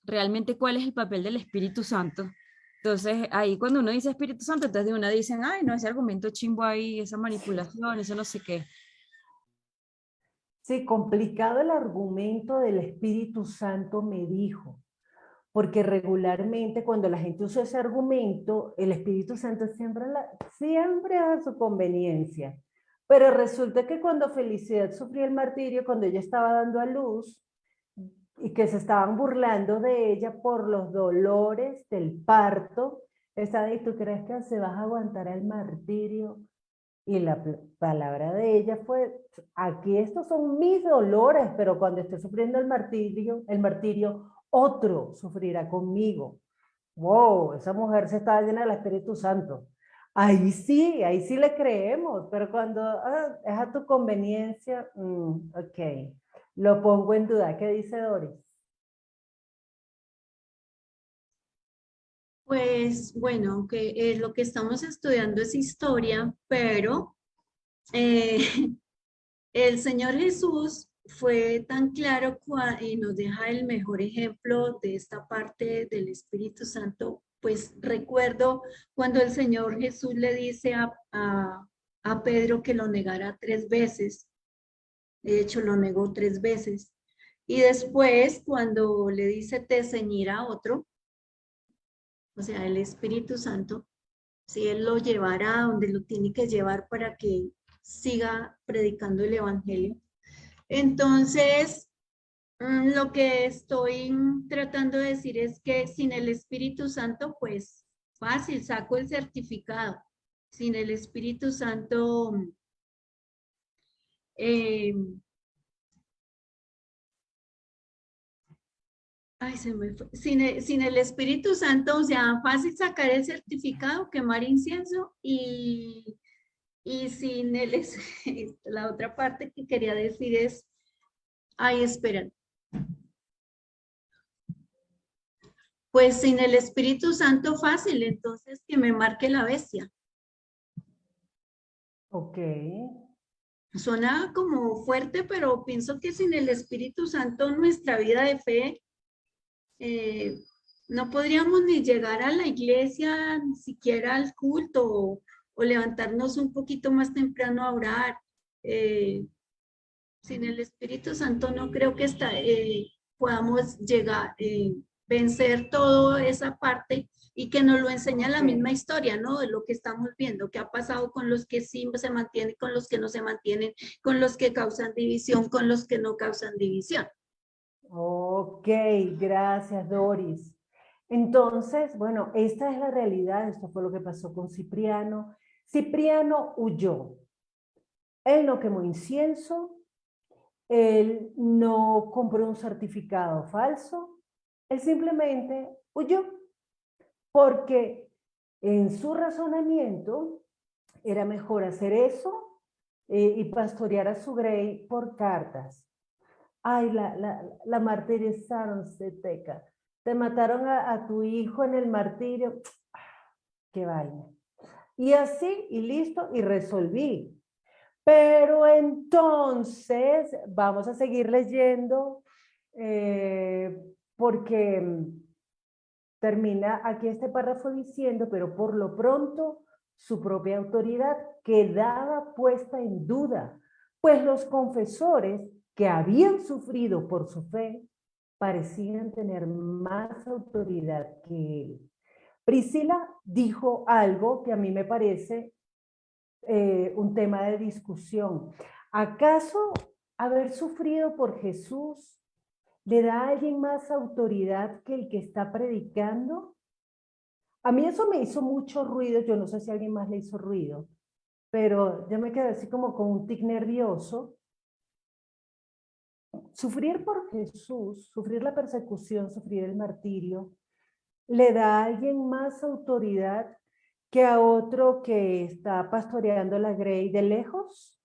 realmente cuál es el papel del Espíritu Santo, entonces ahí cuando uno dice Espíritu Santo, entonces de una dicen, ay, no, ese argumento chimbo ahí, esa manipulación, eso no sé qué. Sí, complicado el argumento del Espíritu Santo me dijo, porque regularmente cuando la gente usa ese argumento, el Espíritu Santo siempre a su conveniencia. Pero resulta que cuando Felicidad sufrió el martirio, cuando ella estaba dando a luz, y que se estaban burlando de ella por los dolores del parto, estaba ahí, ¿tú crees que se vas a aguantar el martirio? Y la palabra de ella fue, aquí estos son mis dolores, pero cuando esté sufriendo el martirio, otro sufrirá conmigo. Wow, esa mujer se estaba llena del Espíritu Santo. Ahí sí le creemos, pero cuando es a tu conveniencia, ok, lo pongo en duda. ¿Qué dice Doris? Pues bueno, aunque lo que estamos estudiando es historia, pero eh, el Señor Jesús fue tan claro y nos deja el mejor ejemplo de esta parte del Espíritu Santo. Pues recuerdo cuando el Señor Jesús le dice a Pedro que lo negara 3 veces. De hecho, lo negó 3 veces. Y después, cuando le dice te ceñirá a otro, o sea, el Espíritu Santo, si Él lo llevará a donde lo tiene que llevar para que siga predicando el Evangelio. Entonces, lo que estoy tratando de decir es que sin el Espíritu Santo, pues fácil, saco el certificado. Sin el Espíritu Santo, se me fue. Sin el Espíritu Santo, o sea, fácil sacar el certificado, quemar incienso y sin la otra parte que quería decir es Ay, esperen. Pues sin el Espíritu Santo fácil, entonces que me marque la bestia. Ok. Suena como fuerte, pero pienso que sin el Espíritu Santo nuestra vida de fe no podríamos ni llegar a la iglesia, ni siquiera al culto, o levantarnos un poquito más temprano a orar. Sin el Espíritu Santo no creo que podamos llegar, vencer toda esa parte y que nos lo enseña la misma historia, ¿no? De lo que estamos viendo, qué ha pasado con los que sí se mantienen, con los que no se mantienen, con los que causan división, con los que no causan división. Ok, gracias Doris. Entonces, bueno, esta es la realidad, esto fue lo que pasó con Cipriano. Cipriano huyó, él no quemó incienso, él no compró un certificado falso, él simplemente huyó, porque en su razonamiento era mejor hacer eso y pastorear a su grey por cartas. Ay, la martirizaron, Ceteca. Te mataron a tu hijo en el martirio. Qué vaina. Y así, y listo, y resolví. Pero entonces, vamos a seguir leyendo, porque termina aquí este párrafo diciendo, pero por lo pronto su propia autoridad quedaba puesta en duda, pues los confesores que habían sufrido por su fe parecían tener más autoridad que él. Priscila dijo algo que a mí me parece un tema de discusión. ¿Acaso haber sufrido por Jesús le da a alguien más autoridad que el que está predicando? A mí eso me hizo mucho ruido, yo no sé si a alguien más le hizo ruido, pero yo me quedé así como con un tic nervioso. Sufrir por Jesús, sufrir la persecución, sufrir el martirio, le da a alguien más autoridad que a otro que está pastoreando la grey de lejos,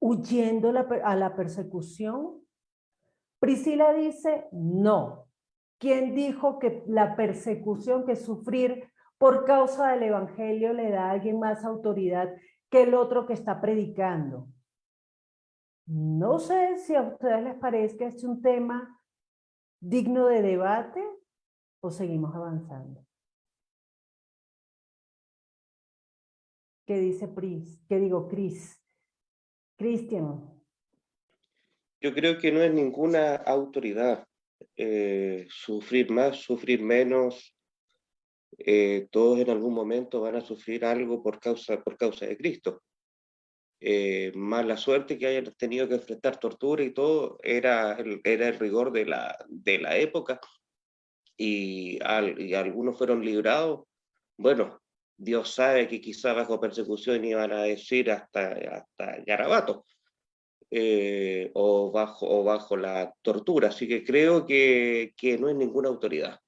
huyendo a la persecución. Priscila dice, no. ¿Quién dijo que la persecución, que sufrir por causa del evangelio le da a alguien más autoridad que el otro que está predicando? No sé si a ustedes les parece que es un tema digno de debate o seguimos avanzando. ¿Qué dice Pris? ¿Qué digo, Cris? Cristian. Yo creo que no es ninguna autoridad. Sufrir más, sufrir menos, todos en algún momento van a sufrir algo por causa de Cristo. Más la suerte que hayan tenido que enfrentar tortura y todo, era el rigor de la época, y algunos fueron librados. Bueno, Dios sabe que quizá bajo persecución iban a decir hasta garabatos, o bajo la tortura, así que creo que no es ninguna autoridad.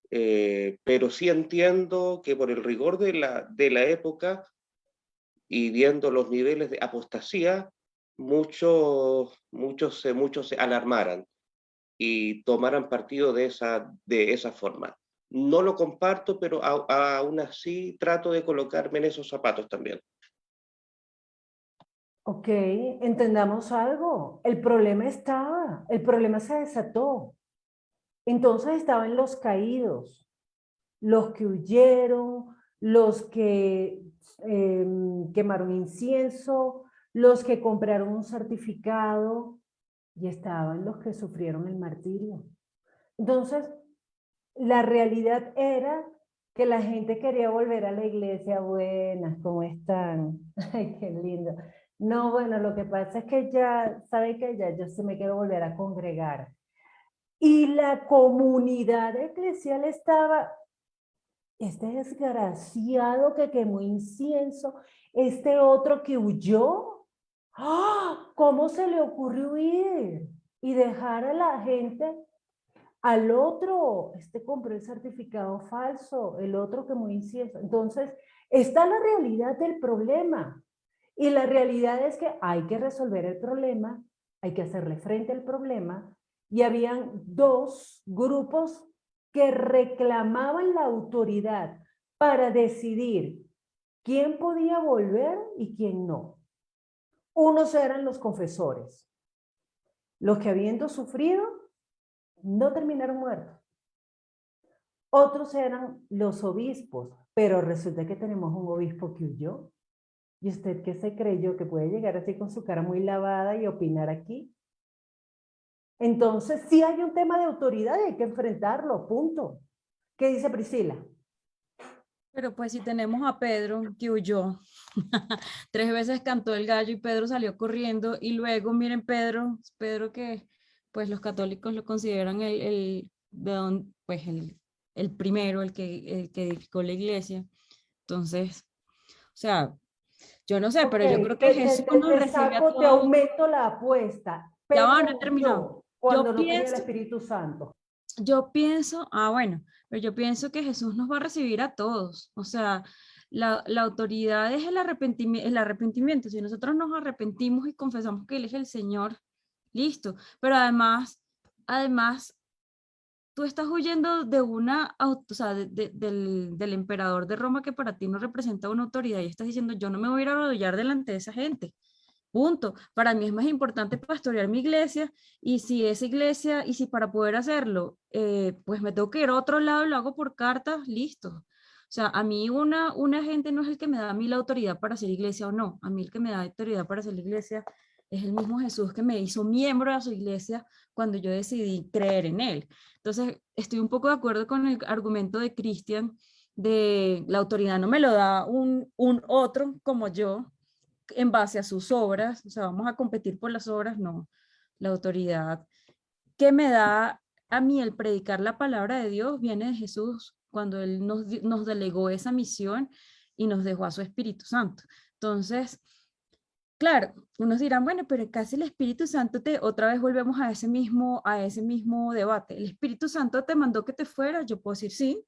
Pero sí entiendo que por el rigor de la época y viendo los niveles de apostasía, muchos se alarmaran y tomaran partido de esa forma. No lo comparto, pero aún así trato de colocarme en esos zapatos también. Ok, entendamos algo. El problema se desató. Entonces estaban los caídos, los que huyeron, los que quemaron incienso, los que compraron un certificado, y estaban los que sufrieron el martirio. Entonces, la realidad era que la gente quería volver a la iglesia. Buenas, ¿cómo están? Ay, qué lindo. No, bueno, lo que pasa es que ya, ¿sabe qué? Ya yo se me quiero volver a congregar. Y la comunidad eclesial estaba, este desgraciado que quemó incienso, este otro que huyó. ¡Ah! ¿Cómo se le ocurrió huir y dejar a la gente? Al otro, este compró el certificado falso, el otro quemó incienso. Entonces, está la realidad del problema. Y la realidad es que hay que resolver el problema, hay que hacerle frente al problema, y habían dos grupos que reclamaban la autoridad para decidir quién podía volver y quién no. Unos eran los confesores, los que habiendo sufrido no terminaron muertos. Otros eran los obispos, pero resulta que tenemos un obispo que huyó. ¿Y usted qué se creyó? ¿Que puede llegar así con su cara muy lavada y opinar aquí? Entonces, sí hay un tema de autoridad y hay que enfrentarlo, punto. ¿Qué dice Priscila? Pero pues si tenemos a Pedro que huyó, 3 veces cantó el gallo y Pedro salió corriendo y luego miren Pedro que pues los católicos lo consideran pues el primero, el que edificó la iglesia. Entonces, o sea, yo no sé, Ok, pero yo creo que Jesús nos recibe a te todos. aumento la apuesta. Ya van, Pedro no he terminado. huyó cuando Yo no tenía el pienso, Espíritu Santo. yo pienso, bueno, pero yo pienso que Jesús nos va a recibir a todos. O sea, la autoridad es el arrepentimiento. Si nosotros nos arrepentimos y confesamos que Él es el Señor, listo. Pero además, tú estás huyendo de o sea, del emperador de Roma que para ti no representa una autoridad y estás diciendo, yo no me voy a ir a arrodillar delante de esa gente. Punto. Para mí es más importante pastorear mi iglesia y si esa iglesia, y si para poder hacerlo, pues me tengo que ir a otro lado, lo hago por cartas, listo. O sea, a mí una gente no es el que me da a mí la autoridad para hacer iglesia o no. A mí el que me da autoridad para hacer la iglesia es el mismo Jesús que me hizo miembro de su iglesia cuando yo decidí creer en él. Entonces, estoy un poco de acuerdo con el argumento de Cristian de la autoridad no me lo da un otro como yo, en base a sus obras, o sea, vamos a competir por las obras, no. La autoridad que me da a mí el predicar la palabra de Dios viene de Jesús, cuando Él nos delegó esa misión y nos dejó a su Espíritu Santo. Entonces, claro, unos dirán, bueno, pero casi el Espíritu Santo otra vez volvemos a ese mismo debate. ¿El Espíritu Santo te mandó que te fueras? Yo puedo decir sí.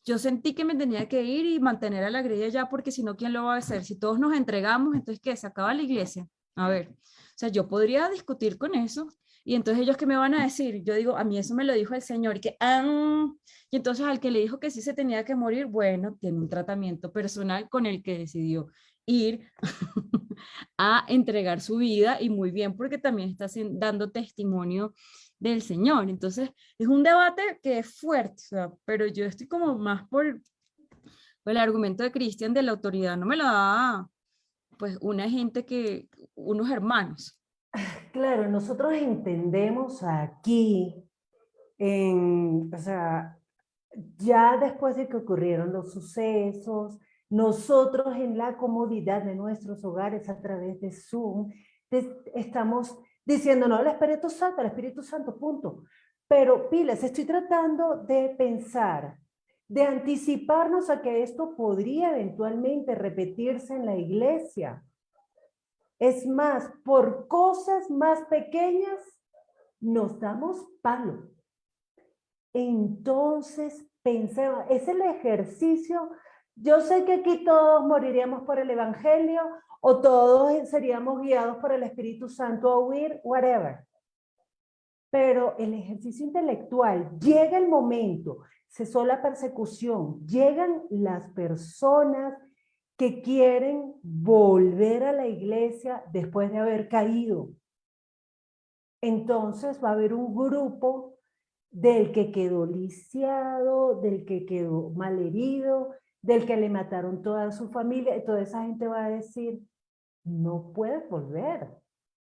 Yo sentí que me tenía que ir y mantener a la grilla ya, porque si no, ¿quién lo va a hacer? Si todos nos entregamos, entonces, ¿qué? ¿Se acaba la iglesia? A ver, o sea, yo podría discutir con eso, y entonces ellos, ¿qué me van a decir? Yo digo, a mí eso me lo dijo el Señor, y entonces al que le dijo que sí se tenía que morir, bueno, tiene un tratamiento personal con el que decidió ir a entregar su vida, y muy bien, porque también está dando testimonio del Señor. Entonces, es un debate que es fuerte, o sea, pero yo estoy como más por el argumento de Cristian de la autoridad, no me lo da pues unos hermanos. Claro, nosotros entendemos aquí, o sea, ya después de que ocurrieron los sucesos, nosotros en la comodidad de nuestros hogares a través de Zoom, estamos diciendo, no, el Espíritu Santo, punto. Pero pilas, estoy tratando de pensar, de anticiparnos a que esto podría eventualmente repetirse en la iglesia. Es más, por cosas más pequeñas nos damos palo. Entonces, pensemos, es el ejercicio. Yo sé que aquí todos moriríamos por el Evangelio o todos seríamos guiados por el Espíritu Santo a huir, whatever. Pero el ejercicio intelectual, llega el momento, cesó la persecución, llegan las personas que quieren volver a la iglesia después de haber caído. Entonces va a haber un grupo del que quedó lisiado, del que quedó malherido, del que le mataron toda su familia, y toda esa gente va a decir, no puedes volver,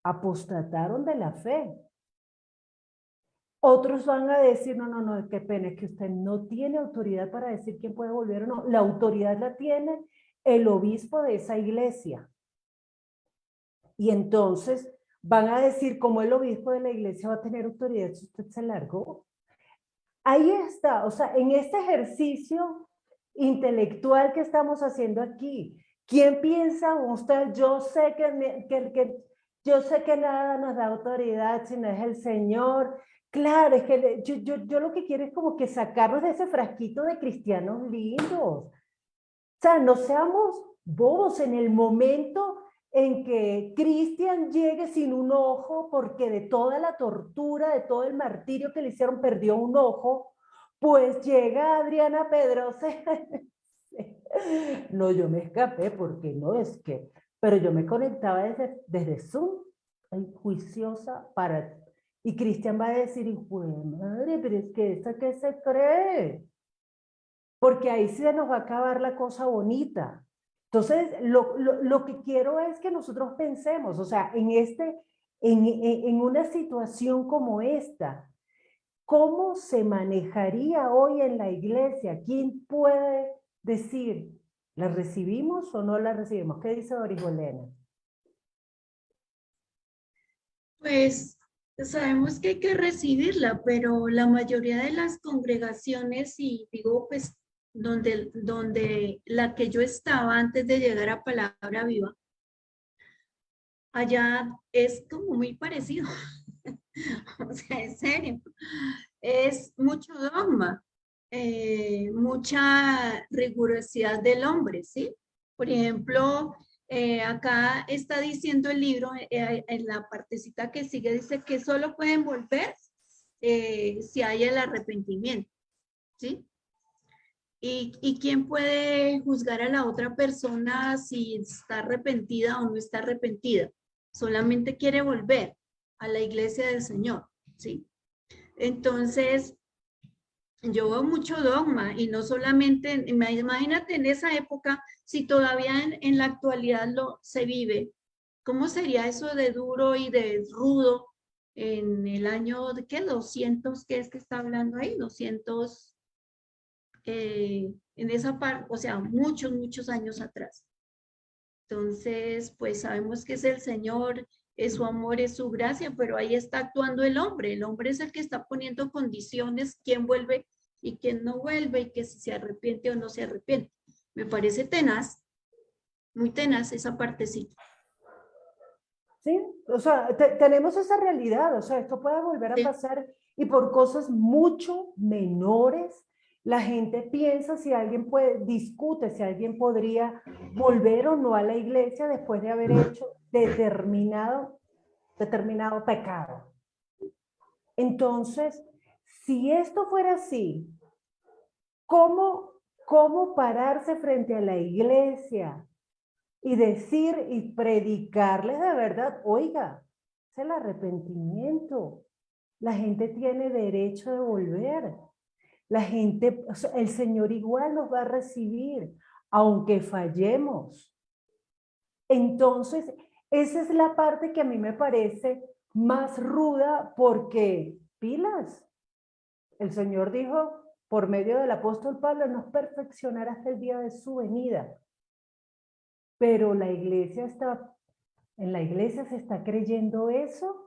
apostataron de la fe. Otros van a decir, no, qué pena, es que usted no tiene autoridad para decir quién puede volver o no. La autoridad la tiene el obispo de esa iglesia. Y entonces van a decir, como el obispo de la iglesia va a tener autoridad si usted se largó. Ahí está, o sea, en este ejercicio intelectual que estamos haciendo aquí, ¿quién piensa usted? Yo sé yo sé que nada nos da autoridad si no es el Señor. Claro, es que yo lo que quiero es como que sacarnos de ese frasquito de cristianos lindos. O sea, no seamos bobos en el momento en que Cristian llegue sin un ojo porque de toda la tortura, de todo el martirio que le hicieron, perdió un ojo, pues llega Adriana Pedrosa. No, yo me escapé porque no es que, pero yo me conectaba desde Zoom, juiciosa para... Y Cristian va a decir, hijo de madre, pero es que esta que se cree, porque ahí se nos va a acabar la cosa bonita. Entonces, lo que quiero es que nosotros pensemos, o sea, en una situación como esta, ¿cómo se manejaría hoy en la iglesia? ¿Quién puede decir, la recibimos o no la recibimos? ¿Qué dice Doris Bolena? Pues sabemos que hay que recibirla, pero la mayoría de las congregaciones, y digo, pues, donde la que yo estaba antes de llegar a Palabra Viva, allá es como muy parecido. O sea, en serio, es mucho dogma, mucha rigurosidad del hombre, ¿sí? Por ejemplo, acá está diciendo el libro, en la partecita que sigue, dice que solo pueden volver si hay el arrepentimiento, ¿sí? ¿Y quién puede juzgar a la otra persona si está arrepentida o no está arrepentida? Solamente quiere volver a la iglesia del Señor, ¿sí? Entonces, yo veo mucho dogma y no solamente, imagínate en esa época, si todavía en la actualidad se vive, ¿cómo sería eso de duro y de rudo en el año, ¿qué? 200, ¿qué es que está hablando ahí? 200, en esa parte, o sea, muchos, muchos años atrás. Entonces, pues sabemos que es el Señor, es su amor, es su gracia, pero ahí está actuando el hombre. El hombre es el que está poniendo condiciones, quién vuelve y quién no vuelve, y que si se arrepiente o no se arrepiente. Me parece tenaz, muy tenaz esa partecita. Sí, o sea, tenemos esa realidad, o sea, esto puede volver a Sí. pasar y por cosas mucho menores, la gente piensa si alguien discute si alguien podría volver o no a la iglesia después de haber hecho determinado pecado. Entonces, si esto fuera así, ¿cómo pararse frente a la iglesia y decir y predicarles de verdad? Oiga, es el arrepentimiento. La gente tiene derecho de volver. La gente, o sea, el Señor igual nos va a recibir, aunque fallemos. Entonces, esa es la parte que a mí me parece más ruda porque, pilas, el Señor dijo por medio del apóstol Pablo, nos perfeccionará hasta el día de su venida. Pero en la iglesia se está creyendo eso,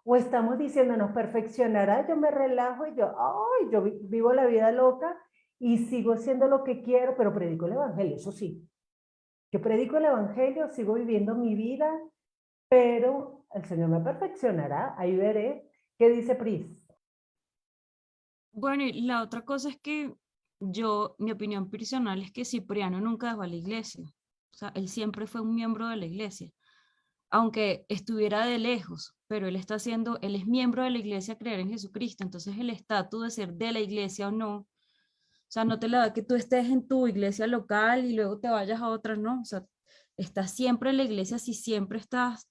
o estamos diciendo nos perfeccionará, yo me relajo y yo vivo la vida loca y sigo haciendo lo que quiero, pero predico el evangelio, eso sí. Yo predico el evangelio, sigo viviendo mi vida, pero el Señor me perfeccionará, ahí veré. ¿Qué dice Pris? Bueno, y la otra cosa es que mi opinión personal es que Cipriano nunca dejó a la iglesia. O sea, él siempre fue un miembro de la iglesia, aunque estuviera de lejos, pero él es miembro de la iglesia, creer en Jesucristo. Entonces el estatus de ser de la iglesia o no, o sea, no te la da que tú estés en tu iglesia local y luego te vayas a otra, no. O sea, estás siempre en la iglesia si siempre estás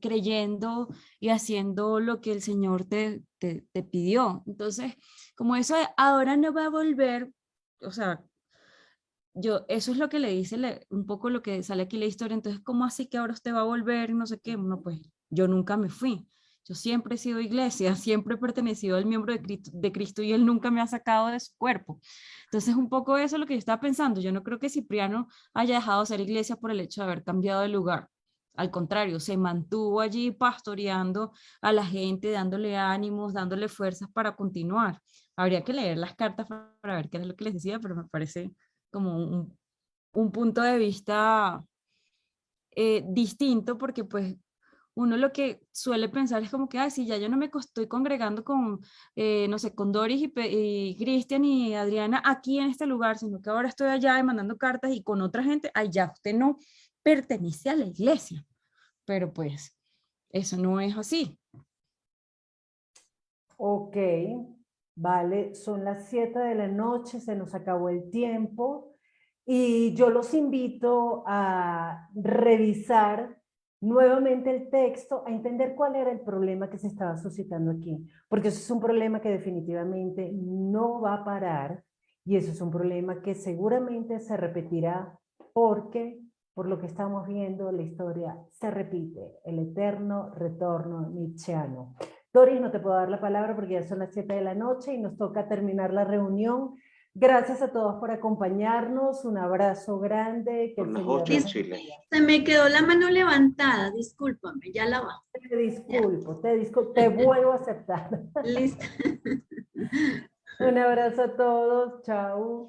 creyendo y haciendo lo que el Señor te pidió. Entonces, como eso ahora no va a volver, o sea, eso es lo que le dice un poco lo que sale aquí en la historia. Entonces, ¿cómo así que ahora usted va a volver? No sé qué. Bueno, pues yo nunca me fui. Yo siempre he sido iglesia, siempre he pertenecido al miembro de Cristo y él nunca me ha sacado de su cuerpo. Entonces, un poco eso es lo que yo estaba pensando. Yo no creo que Cipriano haya dejado de ser iglesia por el hecho de haber cambiado de lugar. Al contrario, se mantuvo allí pastoreando a la gente, dándole ánimos, dándole fuerzas para continuar. Habría que leer las cartas para ver qué era lo que les decía, pero me parece como un punto de vista distinto, porque pues uno lo que suele pensar es como que, ay, si ya yo no me estoy congregando con, no sé, con Doris y Cristian y Adriana aquí en este lugar, sino que ahora estoy allá y mandando cartas y con otra gente, ay, ya usted no pertenece a la iglesia, pero pues eso no es así. Ok, vale, son las 7 de la noche, se nos acabó el tiempo y yo los invito a revisar nuevamente el texto, a entender cuál era el problema que se estaba suscitando aquí, porque eso es un problema que definitivamente no va a parar y eso es un problema que seguramente se repetirá porque, por lo que estamos viendo, la historia se repite, el eterno retorno nietzscheano. Doris, no te puedo dar la palabra porque ya son las 7 de la noche y nos toca terminar la reunión. Gracias a todos por acompañarnos, un abrazo grande. Que Son las Señor 8 en los Chile. bendiga. Se me quedó la mano levantada, discúlpame, ya la va. Te vuelvo a aceptar. Listo. Un abrazo a todos, chao.